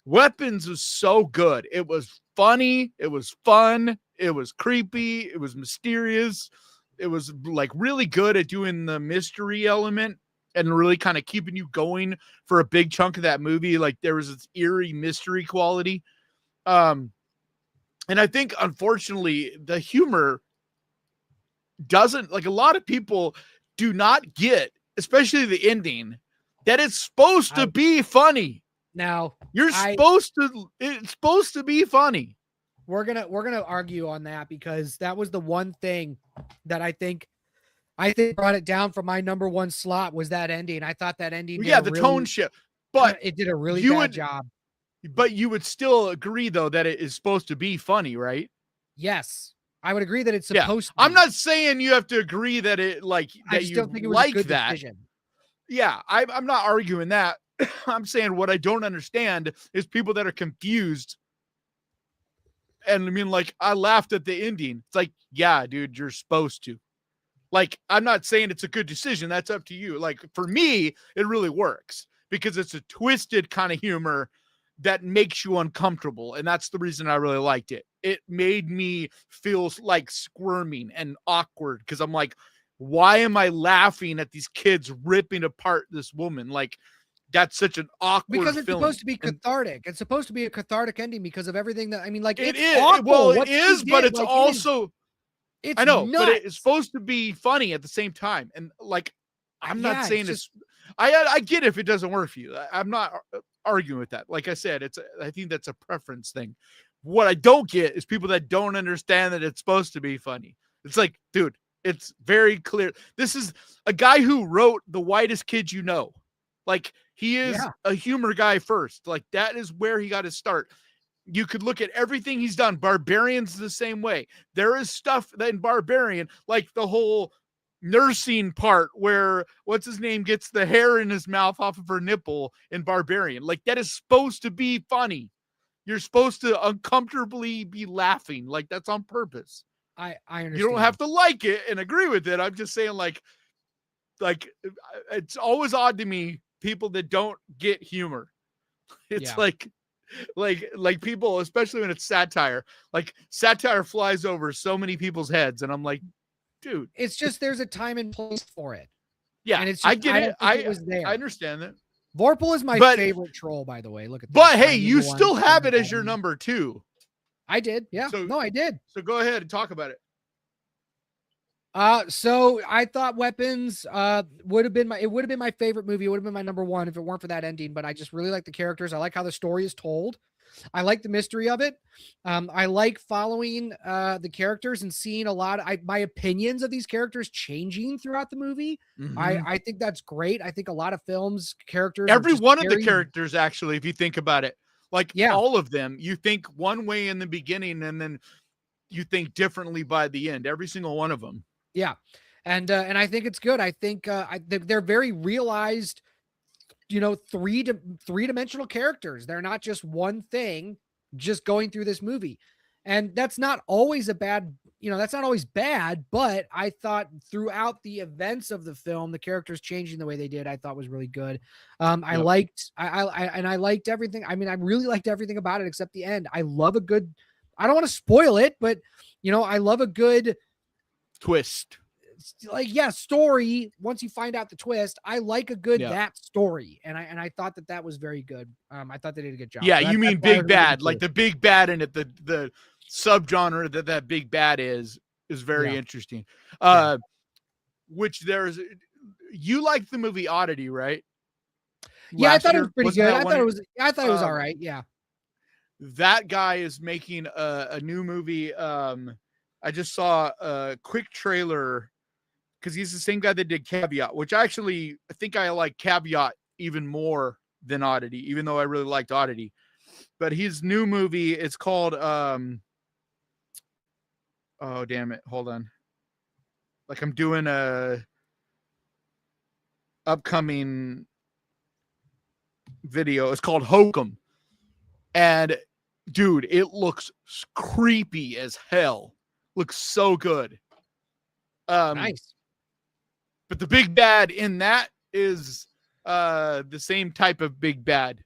Weapons was so good. It was funny, it was fun, it was creepy, it was mysterious, it was like really good at doing the mystery element and really kind of keeping you going for a big chunk of that movie. Like there was this eerie mystery quality. And I think unfortunately the humor doesn't, like a lot of people do not get, especially the ending, that it's supposed to be funny. Now it's supposed to be funny. We're gonna argue on that because that was the one thing that I think brought it down from my number 1 slot was that ending. I thought that ending. Yeah, the tone shift, but it did a really bad job. But you would still agree though that it is supposed to be funny, right? Yes, I would agree that it's supposed to be. I'm not saying you have to agree that it like that. I just don't think it was like a good decision. Yeah, I'm not arguing that. I'm saying what I don't understand is people that are confused. And I mean, like, I laughed at the ending. It's like, yeah, dude, you're supposed to. Like, I'm not saying it's a good decision. That's up to you. Like, for me, it really works because it's a twisted kind of humor that makes you uncomfortable. And that's the reason I really liked it. It made me feel like squirming and awkward because I'm like, why am I laughing at these kids ripping apart this woman? Like, that's such an awkward because it's feeling. Supposed to be cathartic. It's supposed to be a cathartic ending because of everything that, I mean, like, it it's is. awful. Well, it is, but it's like, also, it's I know, nuts. but it's supposed to be funny at the same time. And like, I'm not saying it's I get if it doesn't work for you. I'm not arguing with that. Like I said, I think that's a preference thing. What I don't get is people that don't understand that it's supposed to be funny. It's like, dude, it's very clear. This is a guy who wrote The Whitest Kid You Know. Like, he is a humor guy first. Like, that is where he got his start. You could look at everything he's done. Barbarian's the same way. There is stuff that in Barbarian, like the whole nursing part where what's his name gets the hair in his mouth off of her nipple in Barbarian. Like, that is supposed to be funny. You're supposed to uncomfortably be laughing. Like, that's on purpose. I understand. You don't have to like it and agree with it. I'm just saying, like it's always odd to me, people that don't get humor. It's like people, especially when it's satire, like satire flies over so many people's heads. And I'm like, dude, it's just, there's a time and place for it. Yeah. And it's just, I get it. It was there. I understand that. Vorpal is my favorite troll, by the way. Look at that. But hey, you still have it as your number 2. I did. Yeah. No, I did. So go ahead and talk about it. So I thought Weapons would have been my favorite movie. It would have been my number 1 if it weren't for that ending, but I just really like the characters. I like how the story is told. I like the mystery of it. I like following the characters and seeing a lot of my opinions of these characters changing throughout the movie. Mm-hmm. I think that's great. I think a lot of films characters, every one of the characters, actually, if you think about it, like all of them, you think one way in the beginning and then you think differently by the end, every single one of them. Yeah. And I think it's good. I think they're very realized, three-dimensional characters. They're not just one thing just going through this movie. And that's not always that's not always bad, but I thought throughout the events of the film, the characters changing the way they did, I thought was really good. I liked everything. I mean, I really liked everything about it except the end. I love a good, I don't want to spoil it, but I love a good twist. Story. Once you find out the twist, I like a good that story, and I thought that was very good. I thought they did a good job. Yeah, so you mean big bad, like the big bad in it, the subgenre that big bad is very interesting. Which you liked the movie Oddity, right? Yeah, I thought it was pretty good. I thought it was all right. Yeah, that guy is making a new movie. I just saw a quick trailer because he's the same guy that did Caveat, which I think I like Caveat even more than Oddity, even though I really liked Oddity. But his new movie, it's called oh damn it, hold on. Like, I'm doing a upcoming video. It's called Hokum. And dude, it looks creepy as hell. Looks so good. Nice. But the big bad in that is the same type of big bad.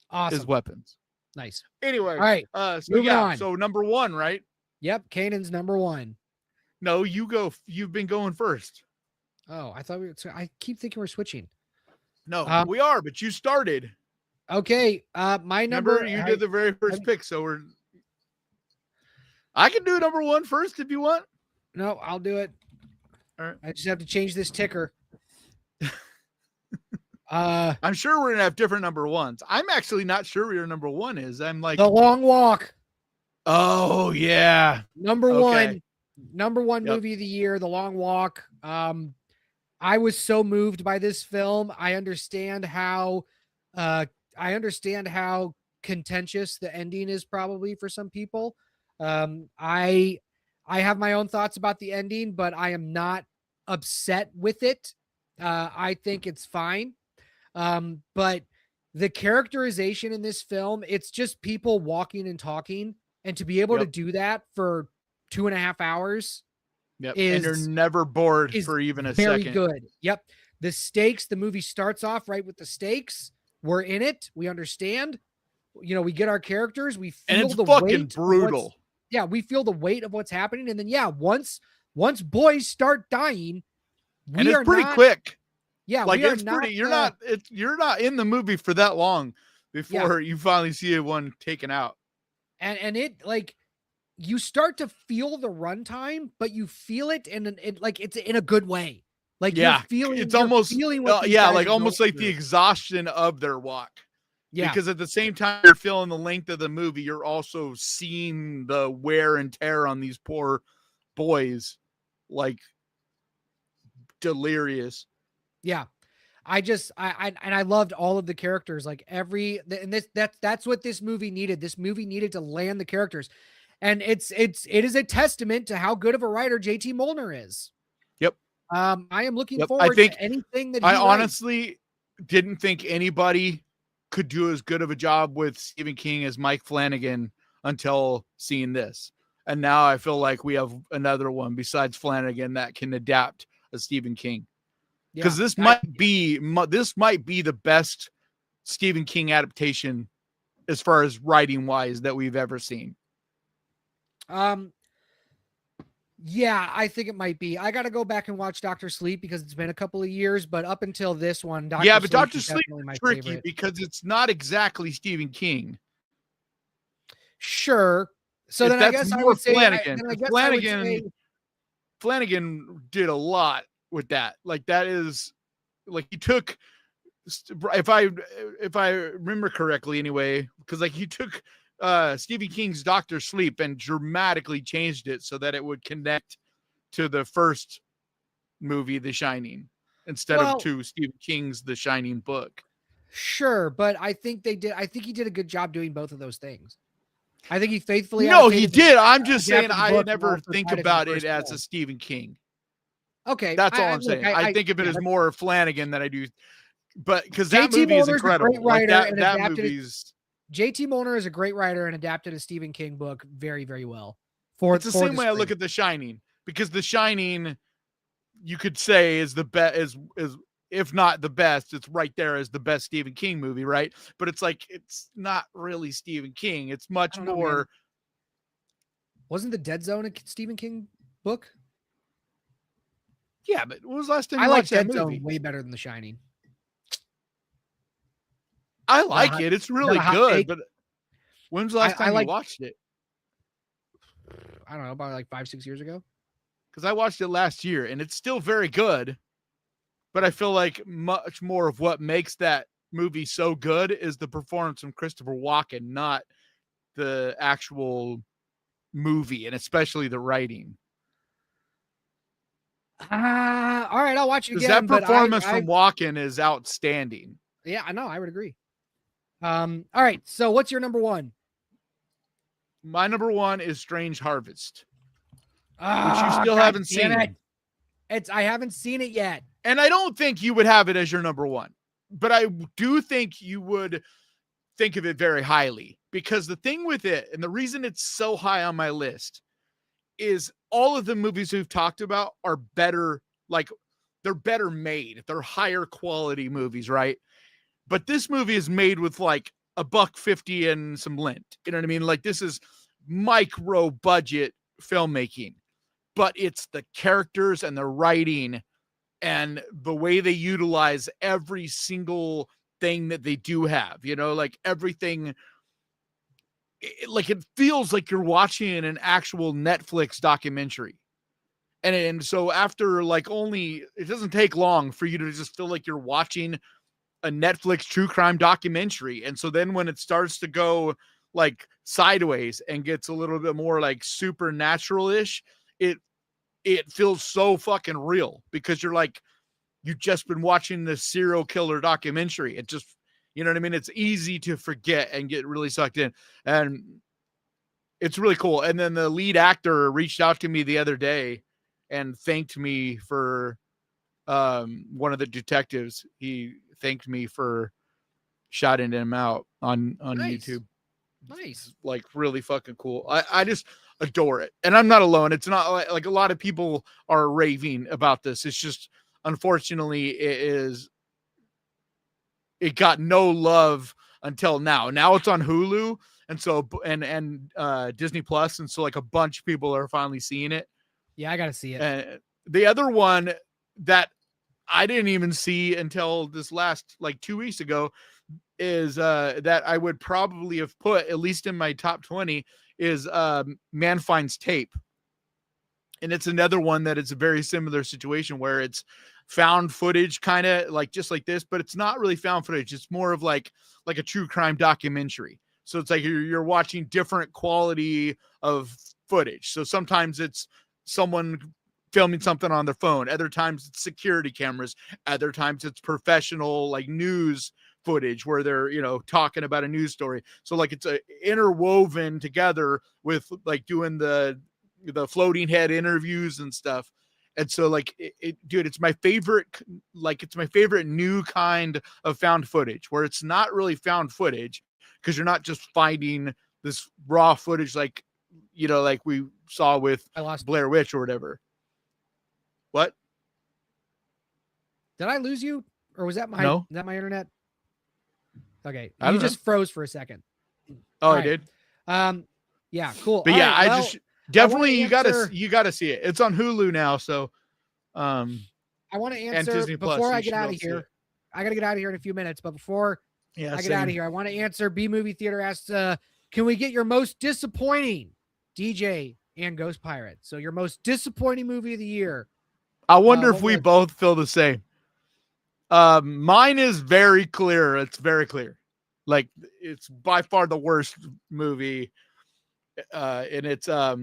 Awesome. As Weapons. Nice. Anyway. All right. Moving on. So number 1, right? Yep. Kanan's number 1. No, you go. You've been going first. Oh, I thought I keep thinking we're switching. No, we are, but you started. Okay. My number. Remember, you did the very first pick, so I can do number 1 first if you want. No, I'll do it. All right. I just have to change this ticker. I'm sure we're gonna have different number 1s. I'm actually not sure where your number 1 is. I'm like The Long Walk. Oh yeah. Number 1 movie of the year, The Long Walk. I was so moved by this film. I understand how contentious the ending is probably for some people. I have my own thoughts about the ending, but I am not upset with it. I think it's fine. But the characterization in this film, it's just people walking and talking, and to be able to do that for 2.5 hours and you're never bored for even a second. Very good. Yep. The stakes, the movie starts off right with the stakes. We're in it. We understand. We get our characters. We feel and it's the fucking weight brutal. Yeah, we feel the weight of what's happening. And then once boys start dying, and it's pretty quick. Yeah, like it's pretty. You're not in the movie for that long before you finally see one taken out. And it, like, you start to feel the runtime, but you feel it and it's in a good way. Like you're feeling, it's almost almost like the through. exhaustion of their walk. Yeah, because at the same time you're feeling the length of the movie, you're also seeing the wear and tear on these poor boys like delirious. Yeah. I loved all of the characters, like that's what this movie needed. This movie needed to land the characters. And it is a testament to how good of a writer JT Molnar is. Yep. I am looking I forward think to anything that I he writes. honestly didn't think anybody could do as good of a job with Stephen King as Mike Flanagan until seeing this. And now I feel like we have another one besides Flanagan that can adapt a Stephen King. Because this might be the best Stephen King adaptation as far as writing wise that we've ever seen. Yeah, I think it might be. I got to go back and watch Dr. Sleep because it's been a couple of years, but up until this one, Dr. Sleep is my tricky favorite. because it's not exactly Stephen King. Sure. So then I guess I would say Flanagan did a lot with that. Like that is like he took, if I remember correctly anyway, because like he took Stephen King's Dr. Sleep and dramatically changed it so that it would connect to the first movie, The Shining, instead of to Stephen King's The Shining book. Sure, but I think he did a good job doing both of those things. I think he faithfully. No, he did. I'm just saying I never think about it as a Stephen King. Okay, that's all I'm saying. I think of it as more Flanagan than I do, but because that movie is incredible. Like that movie's. JT Molnar is a great writer and adapted a Stephen King book very, very well. It's the same way I look at The Shining, because The Shining, you could say, is the best, is if not the best, it's right there as the best Stephen King movie, right? But it's like it's not really Stephen King. It's much more. Wasn't The Dead Zone a Stephen King book? Yeah, but when was the last time you watched that movie? I like Dead Zone way better than The Shining. I like it. It's really good. But when's the last time you watched it? I don't know, about like 5-6 years ago. Because I watched it last year and it's still very good. But I feel like much more of what makes that movie so good is the performance from Christopher Walken, not the actual movie, and especially the writing. All right, I'll watch it again. That performance from Walken is outstanding. Yeah, I know. I would agree. All right, so what's your number one? My number one is Strange Harvest, which you still haven't seen. I haven't seen it yet. And I don't think you would have it as your number one, but I do think you would think of it very highly, because the thing with it, and the reason it's so high on my list, is all of the movies we've talked about are better. Like they're better made. They're higher quality movies, right? But this movie is made with like $1.50 and some lint. You know what I mean? Like this is micro budget filmmaking, but it's the characters and the writing and the way they utilize every single thing that they do have, you know, like everything. Like it feels like you're watching an actual Netflix documentary. And so after like it doesn't take long for you to just feel like you're watching a Netflix true crime documentary. And so then when it starts to go like sideways and gets a little bit more like supernatural-ish, it feels so fucking real, because you're like, you've just been watching this serial killer documentary. It just, you know what I mean? It's easy to forget and get really sucked in. And it's really cool. And then the lead actor reached out to me the other day and thanked me for one of the detectives. He thanked me for shouting him out on YouTube. Nice. Like really fucking cool. I just adore it. And I'm not alone. It's not like a lot of people are raving about this. It's just, unfortunately, it got no love until now. Now it's on Hulu. And so, and Disney Plus. And so like a bunch of people are finally seeing it. Yeah, I got to see it. The other one that I didn't even see until this last, like 2 weeks ago, is that I would probably have put, at least in my top 20, is Man Finds Tape. And it's another one that it's a very similar situation where it's found footage, kind of like just like this, but it's not really found footage. It's more of like a true crime documentary. So it's like you're watching different quality of footage. So sometimes it's someone filming something on their phone. Other times it's security cameras. Other times it's professional like news footage where they're, you know, talking about a news story. So like it's a interwoven together with like doing the floating head interviews and stuff. And so like dude, it's my favorite, like it's my favorite new kind of found footage where it's not really found footage because you're not just finding this raw footage like, you know, like we saw with Blair Witch or whatever. What? Did I lose you, or was that my No. is that my internet? Okay, I you don't just froze for a second. Oh, I did. Yeah, cool. But all yeah, right, I well, just definitely you answer, gotta see it. It's on Hulu now, so I want to answer Disney Plus, before so I you get should be out able of to see here. it. I gotta get out of here in a few minutes, but before Yeah, I get out of here, I want to answer B Movie Theater asks, can we get your most disappointing DJ and Ghost Pirate? So your most disappointing movie of the year. I wonder if what we was it? both feel the same. Mine is very clear. It's very clear. Like it's by far the worst movie. And it's I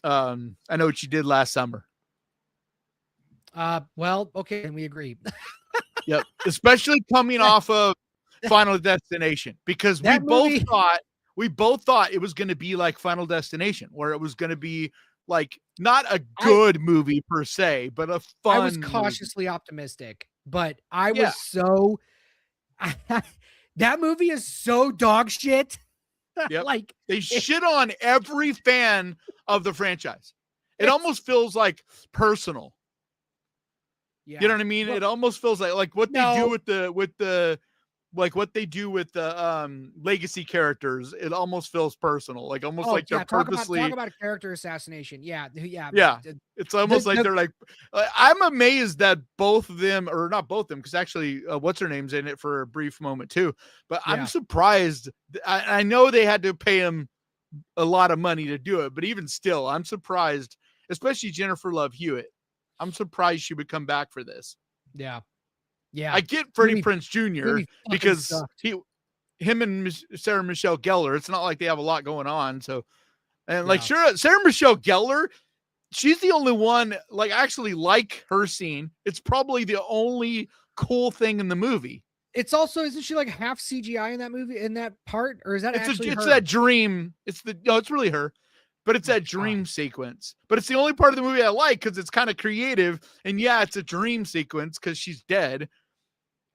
know what you did last summer. Well, okay, and we agree. Yep. Especially coming off of Final Destination, because That movie- we both thought it was going to be like Final Destination, where it was going to be like not a good movie per se, but a fun. I was cautiously movie. Optimistic, but I was so that movie is so dog shit. Yep. Like they shit on every fan of the franchise. It almost feels like personal. Yeah. You know what I mean? Well, it almost feels like what they do with the like what they do with the legacy characters. It almost feels personal. Like almost like they're purposely talk about a character assassination. Yeah. It's almost like they're like I'm amazed that both of them, or not both of them, because actually what's her name's in it for a brief moment too. But I'm surprised. I know they had to pay him a lot of money to do it, but even still, I'm surprised, especially Jennifer Love Hewitt. I'm surprised she would come back for this. Yeah. Yeah. I get Freddie Prinze Jr. because him and Sarah Michelle Gellar, it's not like they have a lot going on. So, and like Sarah Michelle Gellar, she's the only one, like I actually like her scene. It's probably the only cool thing in the movie. It's also, isn't she like half CGI in that movie, in that part? Or is that actually it's her? that dream. It's really her. But it's that dream sequence. But it's the only part of the movie I like because it's kind of creative. And yeah, it's a dream sequence because she's dead.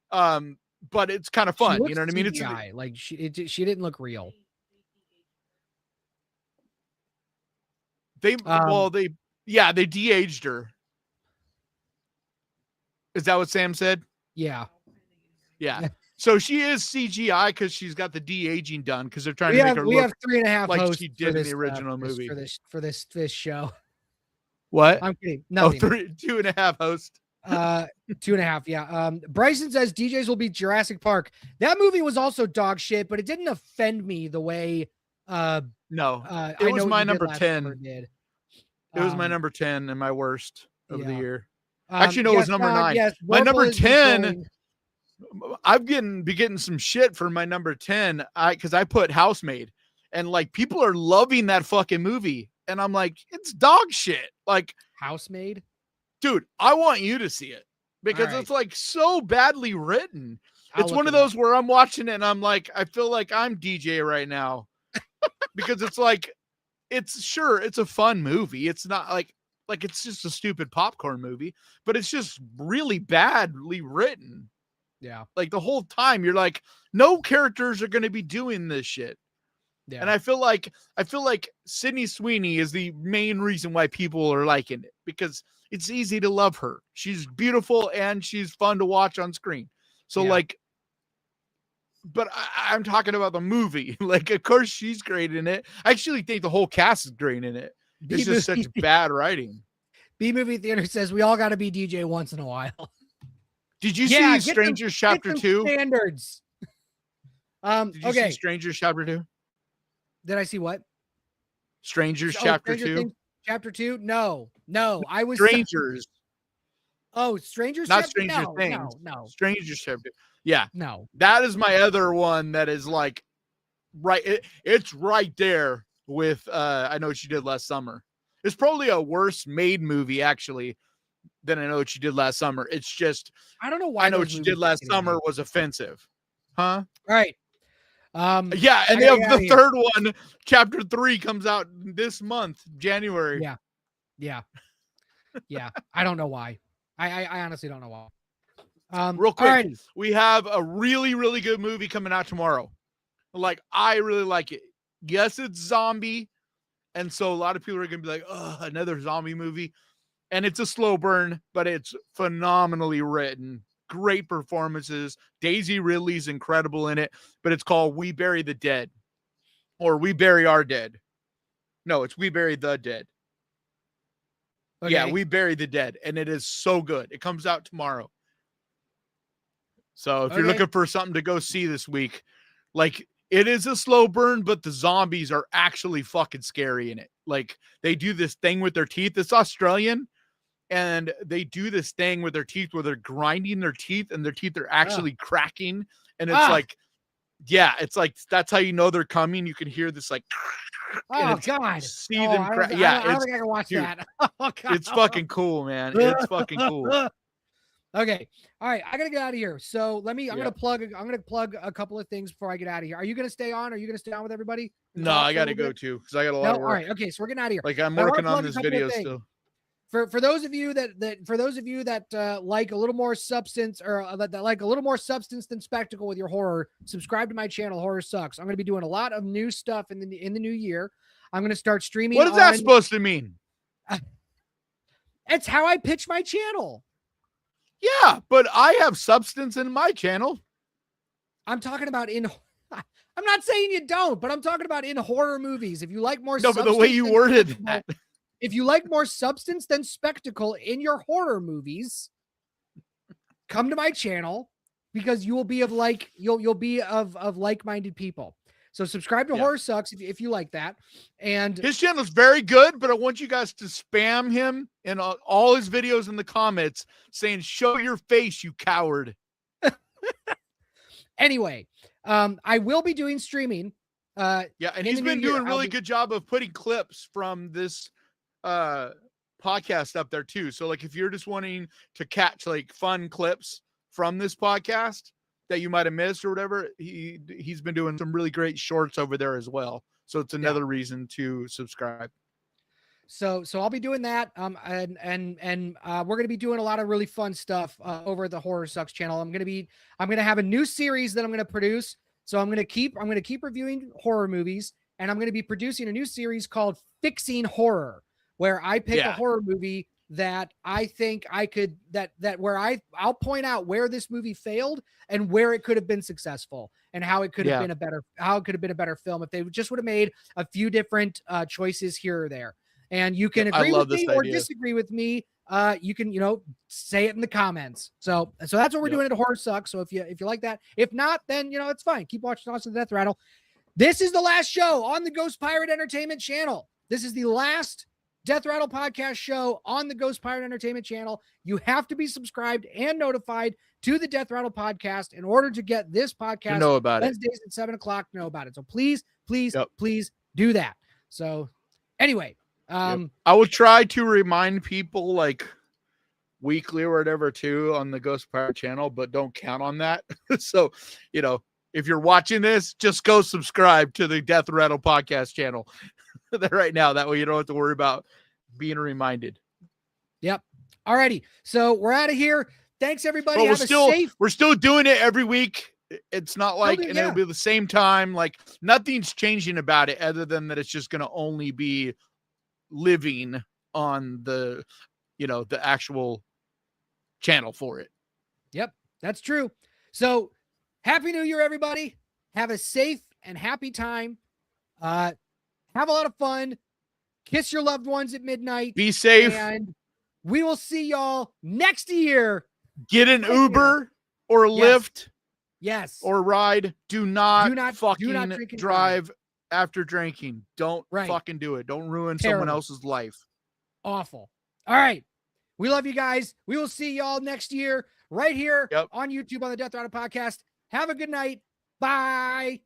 But it's kind of fun. You know what I mean? CGI. It's like she didn't look real. They de-aged her. Is that what Sam said? Yeah. Yeah. So she is CGI because she's got the de-aging done because they're trying to make her look. We have 3.5 like hosts she did in the original movie for this show. What? I'm kidding. Nothing. 2.5 hosts. 2.5. Yeah. Bryson says DJs will be Jurassic Park. That movie was also dog shit, but it didn't offend me the way. No, it was my number 10. Did. It was my number 10 and my worst of the year. Actually, no, it was number 9. Yes, my number 10. I've been getting some shit for my number 10 because I put Housemaid, and like people are loving that fucking movie, and I'm like, it's dog shit. Like Housemaid, dude, I want you to see it because it's like so badly written. It's one of those where I'm watching it and I'm like, I feel like I'm DJ right now because it's like, it's a fun movie. It's not like it's just a stupid popcorn movie, but it's just really badly written. Yeah. Like the whole time you're like, no characters are going to be doing this shit. Yeah. And I feel like Sydney Sweeney is the main reason why people are liking it because it's easy to love her. She's beautiful and she's fun to watch on screen. So but I'm talking about the movie. Like, of course she's great in it. I actually think the whole cast is great in it. It's just such bad writing. B Movie Theater says we all got to be DJ once in a while. Did you see Strangers Chapter 2? Standards. Did you see Strangers Chapter 2? Did I see what? Strangers Chapter 2? Chapter 2? No. I was Strangers. Strangers. Not Stranger Things. No. Strangers Chapter 2. Yeah. No. That is my other one that is like right. It's right there with I Know What You Did Last Summer. It's probably a worse made movie actually than I Know What You Did Last Summer. It's just I don't know why I Know those What You movies Did keep Last getting Summer made. was offensive. Huh? All right. Yeah, and I they gotta have get the outta here. third one, chapter 3 comes out this month, January. Yeah. I don't know why. I honestly don't know why. Real quick, Alrighty. we have a really, really good movie coming out tomorrow. Like, I really like it. Yes, it's zombie. And so a lot of people are going to be like, oh, another zombie movie. And it's a slow burn, but it's phenomenally written. Great performances. Daisy Ridley's incredible in it, but it's called We Bury the Dead or We Bury Our Dead. No, it's We Bury the Dead. Okay. Yeah, We Bury the Dead. And it is so good. It comes out tomorrow. So if you're looking for something to go see this week, like it is a slow burn, but the zombies are actually fucking scary in it. Like they do this thing with their teeth. It's Australian, and they do this thing with their teeth where they're grinding their teeth and their teeth are actually cracking. And it's like, yeah, it's like that's how you know they're coming. You can hear this like, oh God, see them crack. Yeah, I don't think I can watch that. Oh, God. It's fucking cool, man. It's fucking cool. Okay. All right. I gotta get out of here. So I'm gonna plug a couple of things before I get out of here. Are you gonna stay on? Are you gonna stay on with everybody? No, I gotta go too because I got a lot of work. All right. Okay. So we're getting out of here. Like I'm working on this video still. For those of you that like a little more substance or that like a little more substance than spectacle with your horror, subscribe to my channel. Horror Sucks. I'm going to be doing a lot of new stuff in the new year. I'm going to start streaming. What is that supposed to mean? It's how I pitch my channel. Yeah, but I have substance in my channel. I'm talking about I'm not saying you don't, but I'm talking about in horror movies. If you like more, but the way you worded that. If you like more substance than spectacle in your horror movies, come to my channel because you will be you'll be of like-minded people. So subscribe to Horror Sucks if you like that. And his channel is very good, but I want you guys to spam him in all his videos in the comments saying, show your face, you coward. Anyway, I will be doing streaming. And he's been doing a really good job of putting clips from this podcast up there too. So like if you're just wanting to catch like fun clips from this podcast that you might have missed or whatever, he's been doing some really great shorts over there as well. So it's another reason to subscribe. So I'll be doing that. And we're going to be doing a lot of really fun stuff over at the Horror Sucks channel. I'm going to have a new series that I'm going to produce. So I'm going to keep reviewing horror movies, and I'm going to be producing a new series called Fixing Horror, where I pick a horror movie that I think I could, where I'll point out where this movie failed and where it could have been successful and how it could have been a better film if they just would have made a few different choices here or there. And you can agree with me or disagree with me. You can, say it in the comments. So that's what we're doing at Horror Sucks. So if you like that, if not, then, it's fine. Keep watching Austin the Death Rattle. This is the last show on the Ghost Pirate Entertainment channel. This is the last Death Rattle podcast show on the Ghost Pirate Entertainment channel. You have to be subscribed and notified to the Death Rattle podcast in order to get this podcast know about Wednesdays at 7:00. Know about it. So please do that. So anyway, I will try to remind people like weekly or whatever too on the Ghost Pirate channel, but don't count on that. So, if you're watching this, just go subscribe to the Death Rattle podcast channel right now. That way you don't have to worry about being reminded. Yep. Alrighty. So we're out of here. Thanks everybody. But we're still doing it every week. It's not like, it'll be the same time. Like nothing's changing about it other than that it's just going to only be living on the, the actual channel for it. Yep. That's true. So Happy New Year, everybody. Have a safe and happy time. Have a lot of fun. Kiss your loved ones at midnight. Be safe. And we will see y'all next year. Get an Uber or a Lyft. Yes. Or ride. Do not drive after drinking. Don't fucking do it. Don't ruin someone else's life. Awful. All right. We love you guys. We will see y'all next year right here on YouTube on the Death Rattle podcast. Have a good night. Bye.